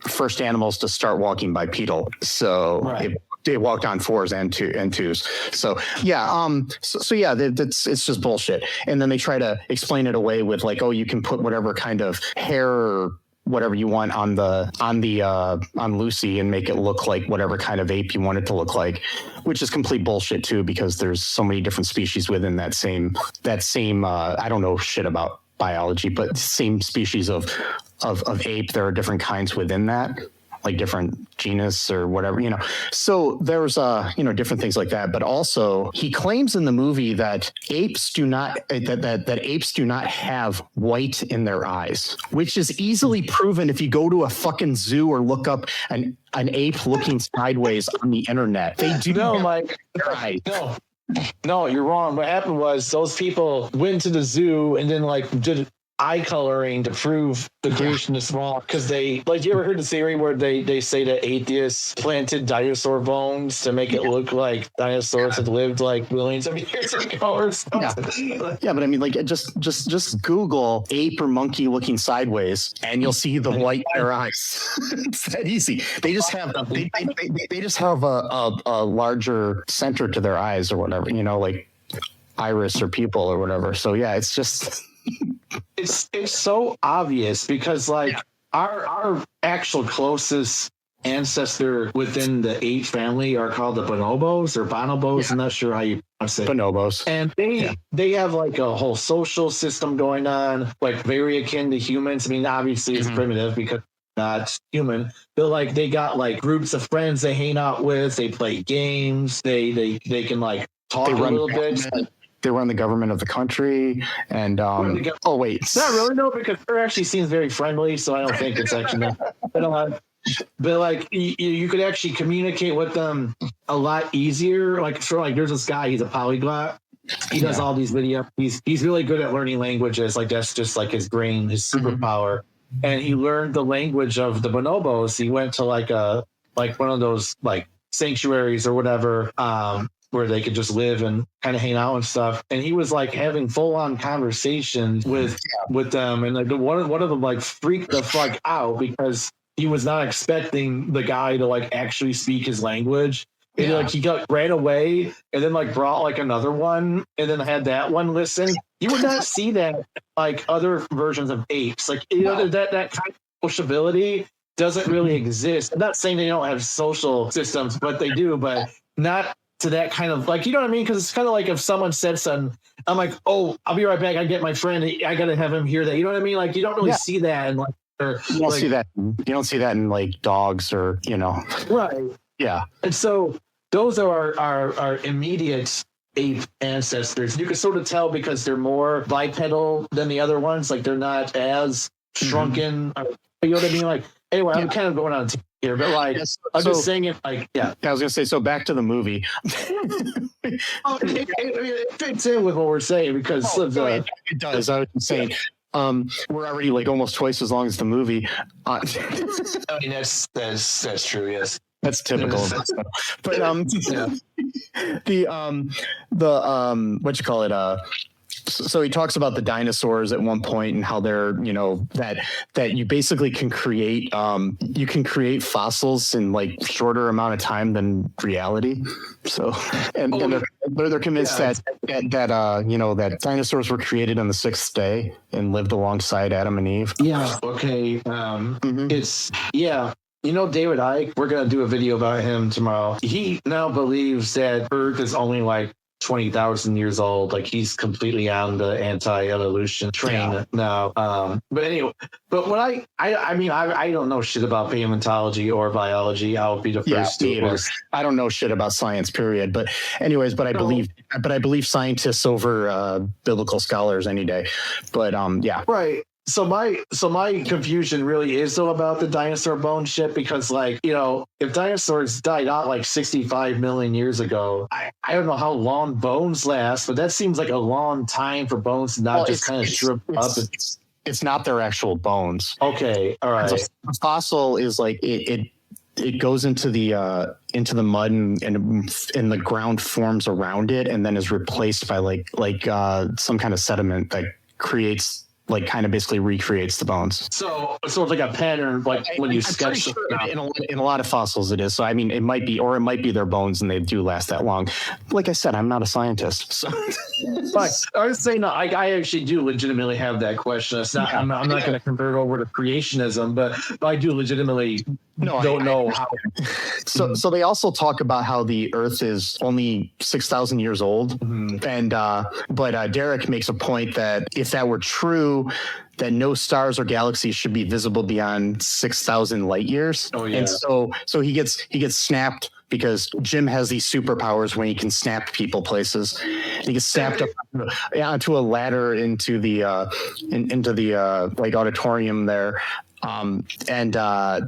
first animals to start walking bipedal. So right. They walked on fours and twos. So it's just bullshit. And then they try to explain it away with like, you can put whatever kind of hair or whatever you want on Lucy and make it look like whatever kind of ape you want it to look like, which is complete bullshit too, because there's so many different species within that same I don't know shit about biology, but same species of ape. There are different kinds within that, like different genus or whatever, So there's different things like that. But also he claims in the movie that apes do not have white in their eyes, which is easily proven if you go to a fucking zoo or look up an ape looking sideways on the internet. They do No, you're wrong. What happened was those people went to the zoo and then like did eye coloring to prove the creationists wrong, because they, like, you ever heard the theory where they say that atheists planted dinosaur bones to make it look like dinosaurs had lived like millions of years ago or something? Yeah, but I mean, like, just Google ape or monkey looking sideways, and you'll see the white in their eyes. It's that easy. They just have they just have a larger center to their eyes or whatever, you know, like iris or pupil or whatever. So yeah, it's just it's so obvious, because like our actual closest ancestor within the ape family are called the bonobos or bonobos. I'm not sure how you pronounce it. Bonobos. And they have like a whole social system going on, like very akin to humans. I mean, obviously it's primitive because not human, but like they got like groups of friends they hang out with, they play games, they can like talk a little bit. They run the government of the country, and oh wait, not really, no, because her actually seems very friendly, so I don't think it's actually not. But like you could actually communicate with them a lot easier. Like there's this guy, he's a polyglot. He does all these videos. He's really good at learning languages. Like that's just like his brain, his superpower. And he learned the language of the bonobos. He went to like one of those like sanctuaries or whatever, where they could just live and kind of hang out and stuff. And he was like having full on conversations with them. And like one of them like freaked the fuck out because he was not expecting the guy to like actually speak his language. And like he ran away and then like brought like another one and then had that one listen. You would not see that like other versions of apes. Like, you know, that kind of sociability doesn't really exist. I'm not saying they don't have social systems, but they do, but not to that kind of, like, you know what I mean? Because it's kind of like if someone said something, I'm like, oh, I'll be right back. I get my friend. I got to have him hear that. You know what I mean? Like, you don't really see that. And like, you don't see that. You don't see that in like dogs or, you know. Right. Yeah. And so those are our immediate ape ancestors. You can sort of tell because they're more bipedal than the other ones. Like they're not as shrunken. You know what I mean? Like, anyway, I'm kind of going on here, but like, I'm just saying it like, I was going to say, so back to the movie. It fits in with what we're saying because it does. I was saying, we're already like almost twice as long as the movie. I mean, that's true. Yes. That's typical. But what you call it? So he talks about the dinosaurs at one point and how they're, you know, that you basically can create fossils in like shorter amount of time than reality. So and they're convinced that you know, that dinosaurs were created on the sixth day and lived alongside Adam and Eve. Yeah. Okay. It's You know, David Icke, we're going to do a video about him tomorrow. He now believes that Earth is only like 20,000 years old. Like he's completely on the anti-evolution train now. But anyway, but when I don't know shit about paleontology or biology. I'll be the first to. I don't know shit about science, period. But anyways, I believe scientists over biblical scholars any day. But right. So my confusion really is though about the dinosaur bone shit, because like, you know, if dinosaurs died out like 65 million years ago, I don't know how long bones last, but that seems like a long time for bones to not just kind of shrivel up. It's not their actual bones. Okay, all right. A fossil is like it goes into the mud and the ground forms around it and then is replaced by like some kind of sediment that creates, like, kind of basically recreates the bones. So it's like a pattern, like when you sketch. Sure in a lot of fossils it is. So I mean, it might be their bones and they do last that long. Like I said, I'm not a scientist. So. But I was saying, I actually do legitimately have that question. It's not. I'm not going to convert over to creationism, but I do legitimately don't know how. So they also talk about how the Earth is only 6,000 years old, and but Derric makes a point that if that were true, that no stars or galaxies should be visible beyond 6,000 light years. Oh yeah. And so he gets snapped because Jim has these superpowers when he can snap people places. He gets snapped up onto a ladder into the like auditorium there. And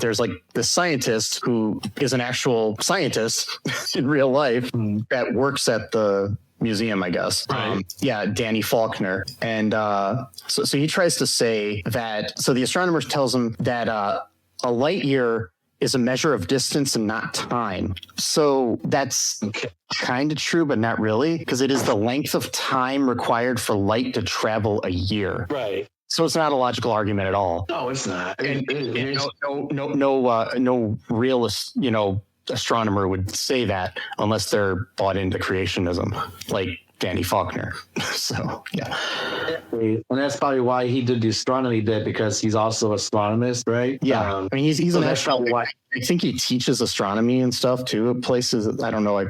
there's like the scientist who is an actual scientist in real life that works at the museum, I guess. Right. Danny Faulkner. And so he tries to say that, so the astronomer tells him that a light year is a measure of distance and not time. So that's kind of true, but not really, because it is the length of time required for light to travel a year. Right. So it's not a logical argument at all. No, it's not. No realist, astronomer would say that unless they're bought into creationism, like Danny Faulkner. So, yeah. And that's probably why he did the astronomy bit, because he's also an astronomist, right? Yeah. I mean, he's an astronomer. I think he teaches astronomy and stuff too at places. I don't know. I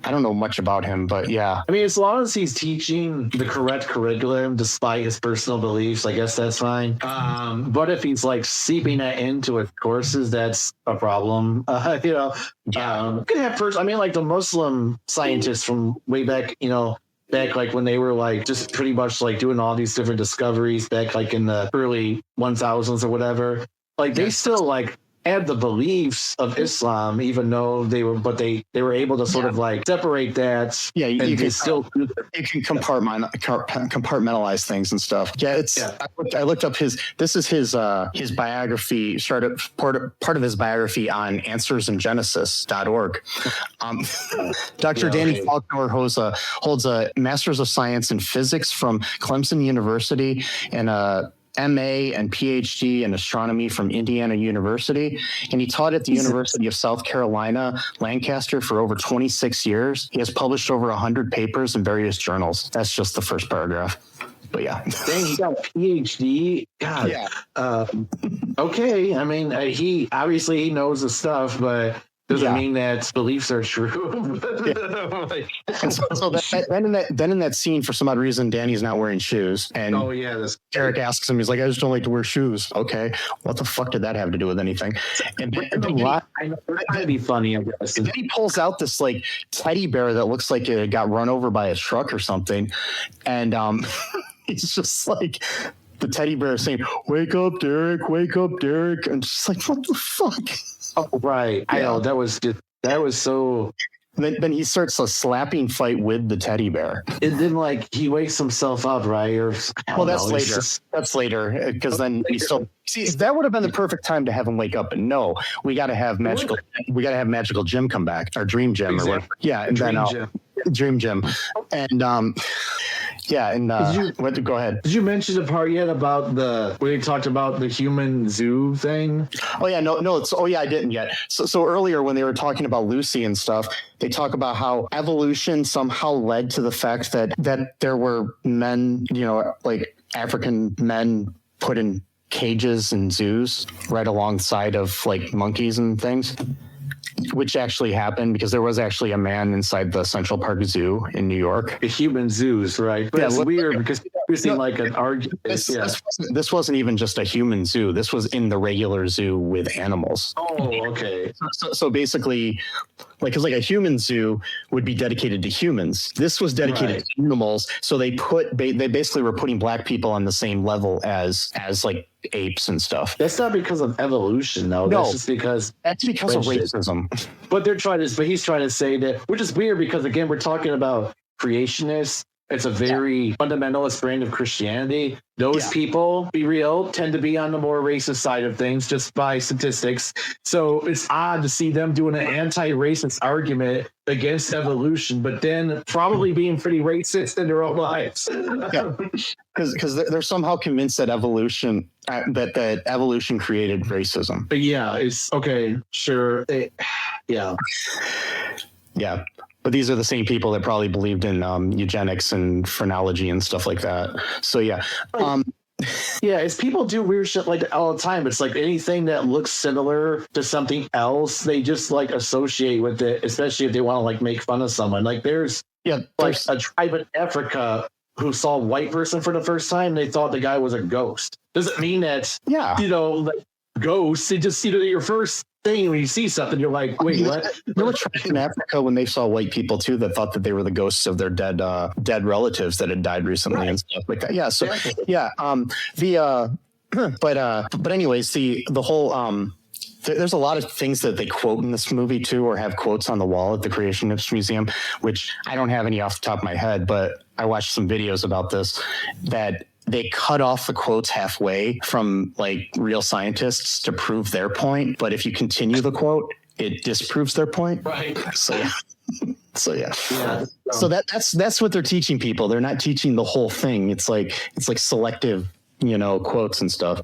don't know much about him, but yeah. I mean, as long as he's teaching the correct curriculum despite his personal beliefs, I guess that's fine. But if he's like seeping that into his courses, that's a problem. You can have like the Muslim scientists from way back, back like when they were like just pretty much like doing all these different discoveries back like in the early 1000s or whatever. Like they still like had the beliefs of Islam, even though they were able to sort of like separate that. Yeah, you can compartmentalize things and stuff. Yeah, I looked up his biography, part of his biography on answersingenesis.org. Dr. Danny Faulkner holds a Master's of Science in Physics from Clemson University and a MA and PhD in astronomy from Indiana University. And he taught at the University of South Carolina, Lancaster for over 26 years. He has published over 100 papers in various journals. That's just the first paragraph. But yeah. Dang, he got a PhD. God. Yeah. Okay. I mean, he obviously knows the stuff, but doesn't mean that beliefs are true. Then in that scene, for some odd reason, Danny's not wearing shoes. And Derric asks him, he's like, I just don't like to wear shoes. Okay. What the fuck did that have to do with anything? And that'd be funny, I guess. And then he pulls out this like teddy bear that looks like it got run over by a truck or something. And it's just like the teddy bear saying, wake up, Derric, wake up, Derric. And just like, what the fuck? Oh, right. Yeah. I know. That was so. Then he starts a slapping fight with the teddy bear. And then like he wakes himself up, right? Or that's later. That's later, because then he still that would have been the perfect time to have him wake up. And no, we got to have magical. We got to have magical Jim come back, or Dream Jim, or whatever. Yeah, and Dream Jim, and go ahead. Did you mention the part yet about when you talked about the human zoo thing? Oh yeah, no. I didn't yet. So earlier when they were talking about Lucy and stuff, they talk about how evolution somehow led to the fact that there were men, like African men put in cages and zoos right alongside of like monkeys and things. Which actually happened, because there was actually a man inside the Central Park Zoo in New York. The human zoos, right? But it's weird because it seemed like an argument. This wasn't even just a human zoo. This was in the regular zoo with animals. Oh, okay. So basically, because like a human zoo would be dedicated to humans. This was dedicated to animals. So they basically were putting black people on the same level as like apes and stuff. That's not because of evolution, though. No, that's just because of racism. But he's trying to say that, which is weird because again, we're talking about creationists. It's a very fundamentalist brand of Christianity. Those people, be real, tend to be on the more racist side of things just by statistics. So it's odd to see them doing an anti-racist argument against evolution, but then probably being pretty racist in their own lives. Yeah, because they're somehow convinced that evolution created racism. But yeah, it's okay, sure. Yeah. But these are the same people that probably believed in eugenics and phrenology and stuff like that. So yeah. It's people do weird shit like that all the time. It's like anything that looks similar to something else, they just like associate with it, especially if they want to like make fun of someone. Like there's a tribe in Africa who saw a white person for the first time. They thought the guy was a ghost. Doesn't mean that, like ghosts, it just, your first thing when you see something, you're like, wait, what? There were tribes in Africa when they saw white people too that thought that they were the ghosts of their dead relatives that had died recently and stuff like that. Yeah. So but anyways, the whole there's a lot of things that they quote in this movie too, or have quotes on the wall at the Creationist Museum, which I don't have any off the top of my head, but I watched some videos about this, that they cut off the quotes halfway from like real scientists to prove their point. But if you continue the quote, it disproves their point. Right. So yeah. So that's what they're teaching people. They're not teaching the whole thing. It's like selective, quotes and stuff.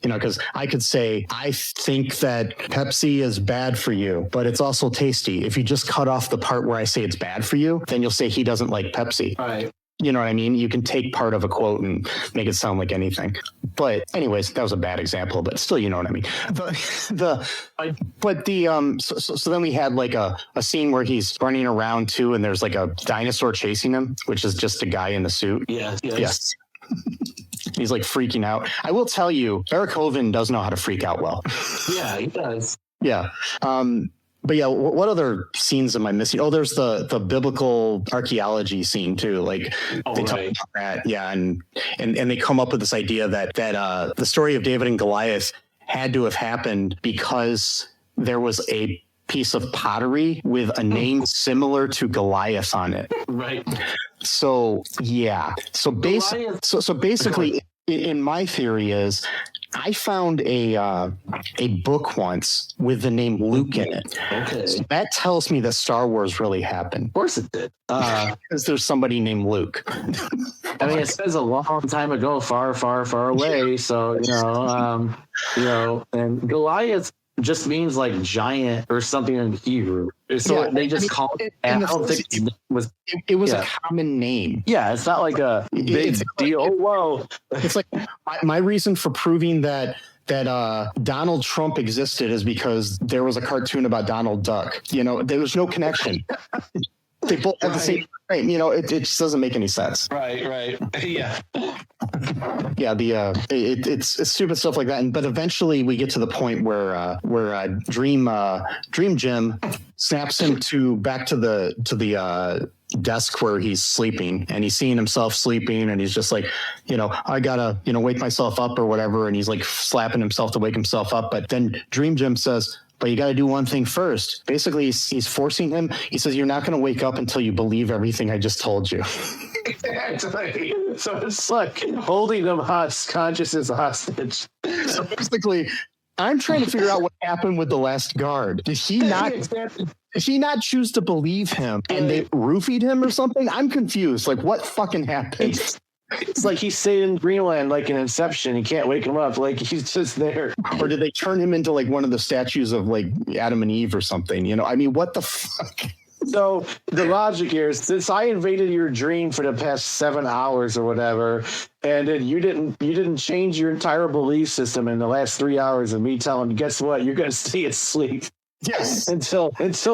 Because I could say, I think that Pepsi is bad for you, but it's also tasty. If you just cut off the part where I say it's bad for you, then you'll say he doesn't like Pepsi. Right. You know what I mean? You can take part of a quote and make it sound like anything. But anyways, that was a bad example, but still, you know what I mean? So then we had like a scene where he's running around too, and there's like a dinosaur chasing him, which is just a guy in the suit. Yes. He's like freaking out. I will tell you, Eric Hovind does know how to freak out well. Yeah, he does. Yeah. But yeah, what other scenes am I missing? Oh, there's the biblical archaeology scene too. Like they talk about that. Yeah. And they come up with this idea that the story of David and Goliath had to have happened because there was a piece of pottery with a name similar to Goliath on it. Right. So yeah. So basically, in my theory is, I found a book once with the name Luke in it. Okay. So that tells me that Star Wars really happened. Of course it did. Because there's somebody named Luke. I mean, it says a long time ago, far, far, far away. So, and Goliath just means like giant or something in Hebrew. So they just call it. I don't think it was a common name. Yeah, it's not like a big deal. Oh, whoa. It's like my reason for proving that Donald Trump existed is because there was a cartoon about Donald Duck. There was no connection. They both have the same name. It just doesn't make any sense. Right. Yeah. Yeah, it's stupid stuff like that. But eventually we get to the point where Dream Jim snaps him back to the desk where he's sleeping, and he's seeing himself sleeping, and he's just like, I gotta, wake myself up or whatever. And he's like slapping himself to wake himself up. But then Dream Jim says, but you got to do one thing first. Basically, he's forcing him. He says, you're not going to wake up until you believe everything I just told you. Exactly. So it's like holding them conscious as a hostage. So basically, I'm trying to figure out what happened with the last guard. Did he not choose to believe him and they roofied him or something? I'm confused. Like, what fucking happened? It's like he's sitting in Greenland like an Inception. You can't wake him up. Like he's just there. Or did they turn him into like one of the statues of like Adam and Eve or something? I mean, what the fuck? So the logic here is, since I invaded your dream for the past 7 hours or whatever, and then you didn't change your entire belief system in the last 3 hours of me telling you, guess what? You're going to stay asleep. Yes. Until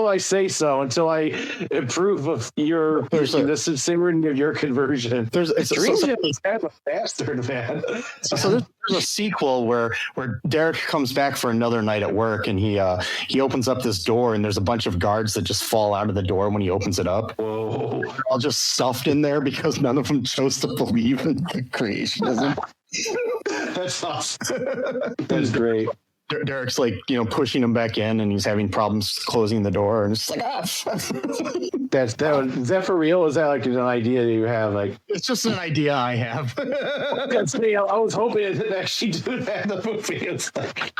I say so, until I approve of the sincerity of your conversion. It's kind of a bastard, man. So there's a sequel where Derric comes back for another night at work, and he opens up this door, and there's a bunch of guards that just fall out of the door when he opens it up. Whoa. They're all just stuffed in there because none of them chose to believe in creationism. That's awesome. That's great. Derric's like, pushing him back in, and he's having problems closing the door, and it's like, is that for real? Is that like an idea that you have? Like, it's just an idea I have. That's me. I was hoping it didn't actually do that in the movie. It's like,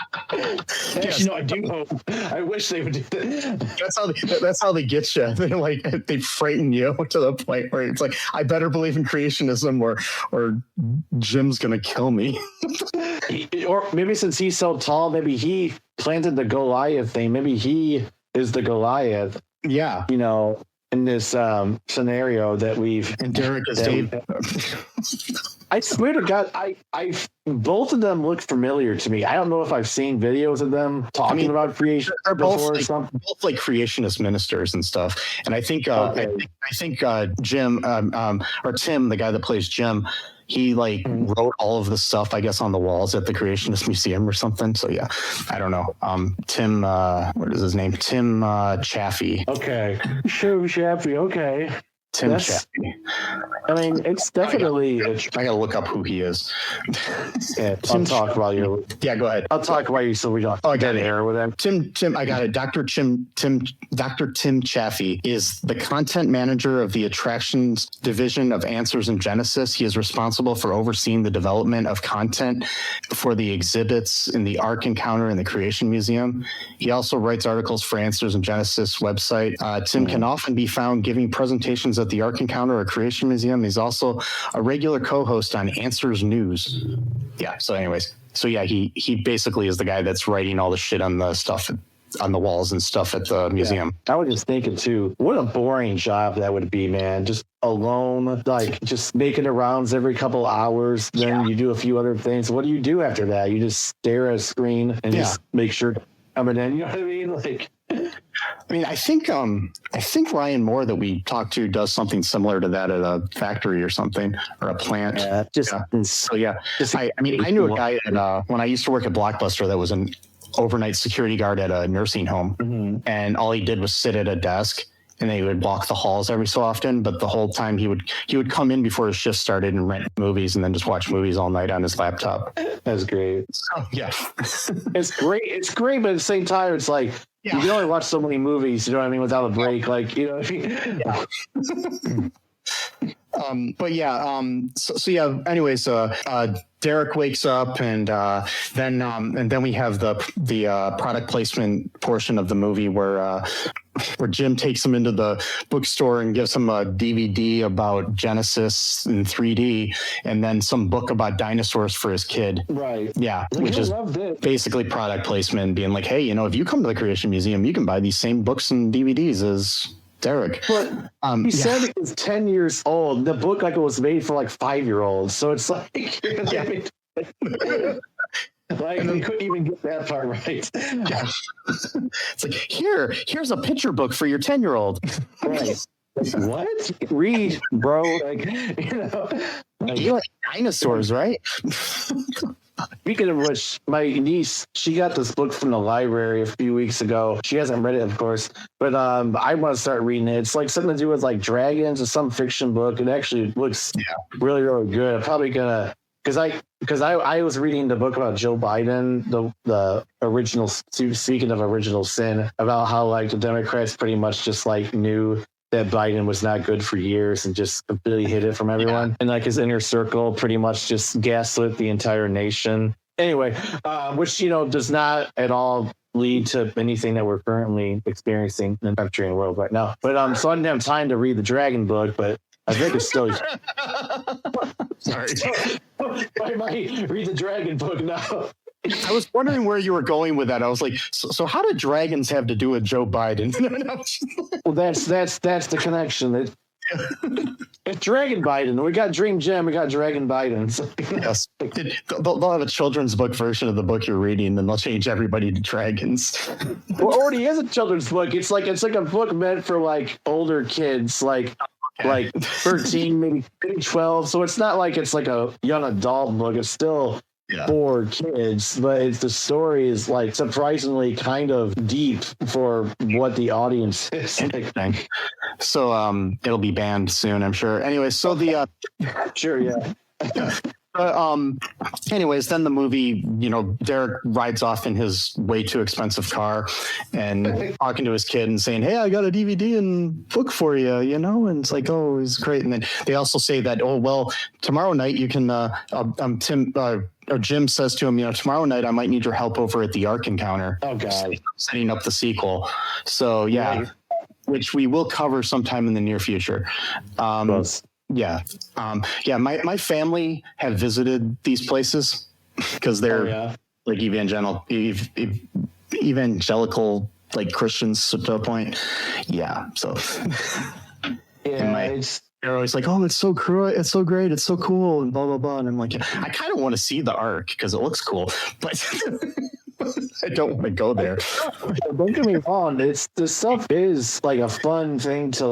actually, no, I do hope. I wish they would do that. That's how they get you. They frighten you to the point where it's like, I better believe in creationism, or Jim's gonna kill me. Or maybe since he's so tall, maybe he planted the Goliath thing. Maybe he is the Goliath. Yeah. In this scenario that we've... And Derric is David. I swear to God, I both of them look familiar to me. I don't know if I've seen videos of them talking about creation before or something. Both like creationist ministers and stuff. And I think Jim or Tim, the guy that plays Jim, he wrote all of the stuff, I guess, on the walls at the Creationist Museum or something. So yeah, I don't know. Tim, what is his name? Tim Chaffey. Okay. Chaffey. Okay. Tim Chaffey. I mean, it's definitely. I gotta look up who he is. Yeah, I'll talk while you're. Yeah, go ahead. I'll talk while you so we don't. Oh, I got dead it. air with him. Tim, I got it. Dr. Tim Chaffey is the content manager of the attractions division of Answers in Genesis. He is responsible for overseeing the development of content for the exhibits in the Ark Encounter and the Creation Museum. He also writes articles for Answers in Genesis website. Tim can often be found giving presentations at the Ark Encounter or Creation Museum. He's also a regular co-host on Answers News. Yeah. So anyways, he basically is the guy that's writing all the shit on the stuff on the walls and stuff at the museum. I was just thinking too, what a boring job that would be, man. Just alone, like just making the rounds every couple hours. Then you do a few other things. What do you do after that? You just stare at a screen and just make sure coming in. You know what I mean? Like, I mean, I think Ryan Moore that we talked to does something similar to that at a factory or something, or a plant. I knew a guy that when I used to work at Blockbuster that was an overnight security guard at a nursing home, and all he did was sit at a desk, and they would walk the halls every so often. But the whole time he would come in before his shift started and rent movies, and then just watch movies all night on his laptop. That's great. So, yeah, it's great. It's great, but at the same time, it's like you can only watch so many movies. You know what I mean? Without a break, like you know what I mean? Anyways, Derric wakes up, and then we have the product placement portion of the movie where Jim takes him into the bookstore and gives him a DVD about Genesis in 3D, and then some book about dinosaurs for his kid. Right. Yeah, which is basically product placement, being like, hey, if you come to the Creation Museum, you can buy these same books and DVDs as Derric. But he said it was 10 years old. The book it was made for 5-year-olds. So it's like they couldn't even get that part right. Yeah. It's like, here's a picture book for your 10-year-old. Right. What? Read, bro. You like dinosaurs, right? Speaking of which, my niece, she got this book from the library a few weeks ago. She hasn't read it, of course, but I want to start reading it. It's something to do with dragons or some fiction book. It actually looks really, really good. I'm probably gonna because I was reading the book about Joe Biden, the original. Speaking of original sin, about how the Democrats pretty much just knew that Biden was not good for years and just completely hid it from everyone. And his inner circle pretty much just gaslit the entire nation. Anyway, which, does not at all lead to anything that we're currently experiencing in the country and world right now. But so I didn't have time to read the Dragon book, but I think it's still... Sorry. I might read the Dragon book now. I was wondering where you were going with that. I was like, so how do dragons have to do with Joe Biden? Well, that's the connection. It's Dragon Biden. We got Dream Gem. We got Dragon Biden. Yes. They'll have a children's book version of the book you're reading, and they'll change everybody to dragons. Well, already is a children's book. It's like a book meant for older kids, like 13, maybe 12. So it's not it's a young adult book. It's still for kids, but the story is surprisingly kind of deep for what the audience is. So it'll be banned soon, I'm sure. Anyway, so the sure, yeah. Anyways, then the movie, Derric rides off in his way too expensive car and talking to his kid and saying, hey, I got a DVD and book for you, and it's like, oh, it's great. And then they also say that, oh, well, tomorrow night you can, Jim says to him, tomorrow night I might need your help over at the Ark Encounter. Oh, God. Setting up the sequel. So, yeah, which we will cover sometime in the near future. My family have visited these places because they're evangelical Christians to a point. Yeah. So they're always like, oh, it's so great, it's so great, it's so cool, and blah blah blah. And I'm like, I kind of want to see the Ark because it looks cool, but I don't want to go there. Don't get me wrong. The stuff is a fun thing to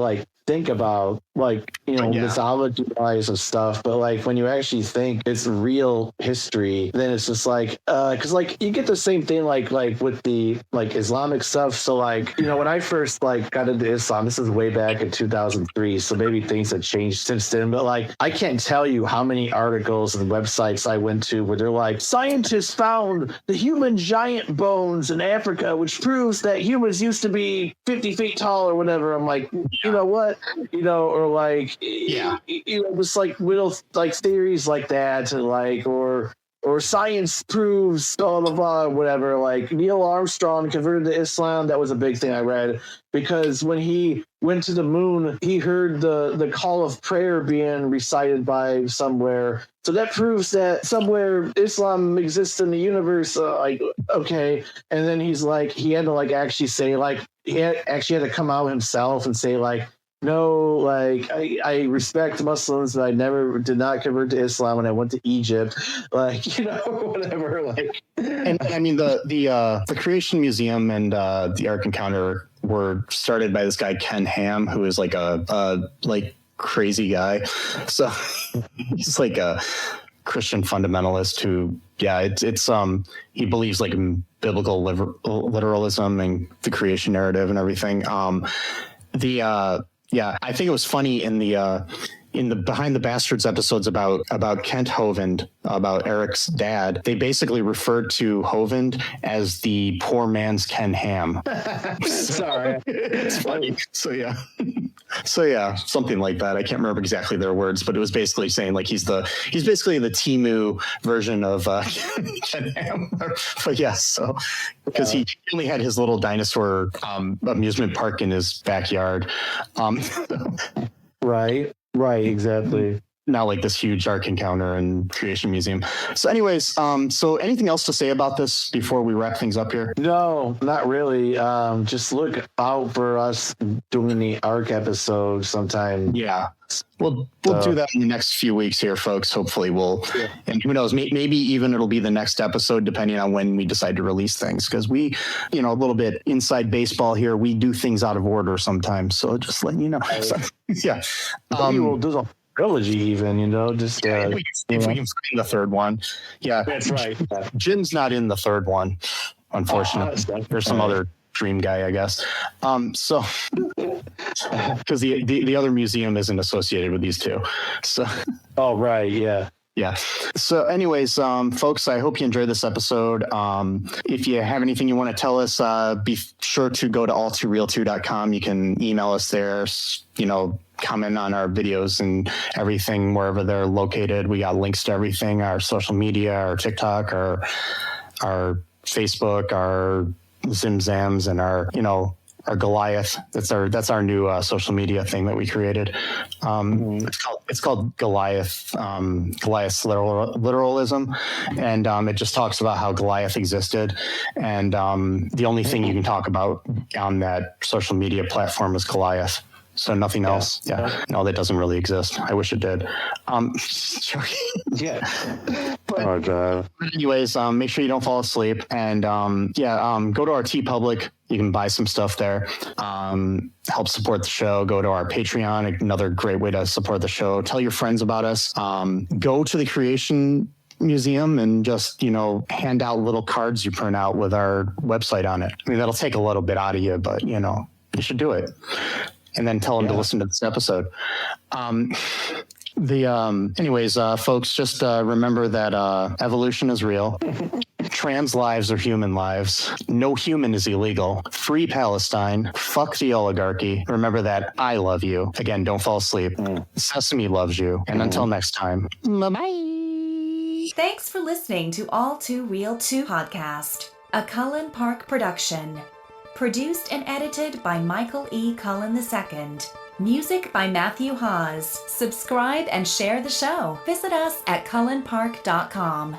think about mythology-wise of stuff, but like when you actually think it's real history, then it's just like because like you get the same thing like with the like Islamic stuff. So like when I first like got into Islam, this is way back in 2003, so maybe things have changed since then, but like I can't tell you how many articles and websites I went to where they're like, scientists found the human giant bones in Africa, which proves that humans used to be 50 feet tall or whatever. I'm like, you know what, or like, it was like little like theories like that, like or science proves blah blah blah, whatever. Like Neil Armstrong converted to Islam. That was a big thing I read, because when he went to the moon, he heard the call of prayer being recited by somewhere. So that proves that somewhere Islam exists in the universe. Like, okay. And then he's like, he had to like actually say like, he actually had to come out himself and say like, no, like I respect Muslims, but I did not convert to Islam when I went to Egypt, like whatever. Like, and I mean the Creation Museum and the Ark Encounter were started by this guy Ken Ham, who is like a like crazy guy. So he's like a Christian fundamentalist who, it's he believes like in biblical literalism and the creation narrative and everything. I think it was funny in the Behind the Bastards episodes about Kent Hovind, about Eric's dad. They basically referred to Hovind as the poor man's Ken Ham. Sorry, it's funny. So yeah, something like that. I can't remember exactly their words, but it was basically saying like he's basically the Timu version of Ken Ham. But yeah, so because he only had his little dinosaur amusement park in his backyard. Right, exactly. Not like this huge Ark Encounter and Creation Museum. So anyways, so anything else to say about this before we wrap things up here? No, not really. Just look out for us doing the Ark episode sometime. Yeah. We'll do that in the next few weeks here, folks. Hopefully and who knows, maybe even it'll be the next episode, depending on when we decide to release things. Because we, a little bit inside baseball here, we do things out of order sometimes. So just letting you know. So, yeah. Maybe we'll do the trilogy even, just if we can find the third one. Yeah. That's right. Jim's not in the third one, unfortunately. There's some other dream guy, I guess. So because the other museum isn't associated with these two. So right, yeah. Yeah. So anyways, folks, I hope you enjoyed this episode. If you have anything you want to tell us, be sure to go to all2reeltoo.com. You can email us there, comment on our videos and everything wherever they're located. We got links to everything, our social media, our TikTok, our Facebook, our Zimzams, and our Goliath. That's our new social media thing that we created. It's called Goliath. Goliath's literalism, and it just talks about how Goliath existed, and the only thing you can talk about on that social media platform is Goliath. So nothing else. Yeah. No, that doesn't really exist. I wish it did. Yeah. But anyways, make sure you don't fall asleep, and go to our TeePublic. You can buy some stuff there. Help support the show. Go to our Patreon, another great way to support the show. Tell your friends about us. Go to the Creation Museum and just, hand out little cards you print out with our website on it. I mean, that'll take a little bit out of you, but, you should do it. And then tell them to listen to this episode. Anyways, folks, just remember that evolution is real. Trans lives are human lives. No human is illegal. Free Palestine. Fuck the oligarchy. Remember that I love you. Again, don't fall asleep. Sesame loves you. And until next time, bye-bye. Thanks for listening to All2ReelToo podcast, a Cullen Park production. Produced and edited by Michael E. Cullen II. Music by Matthew Hawes. Subscribe and share the show. Visit us at cullenpark.com.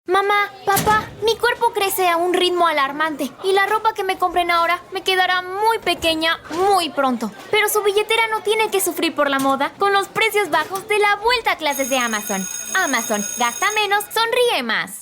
Mamá, papá, mi cuerpo crece a un ritmo alarmante y la ropa que me compren ahora me quedará muy pequeña muy pronto. Pero su billetera no tiene que sufrir por la moda con los precios bajos de la vuelta a clases de Amazon. Amazon, gasta menos, sonríe más.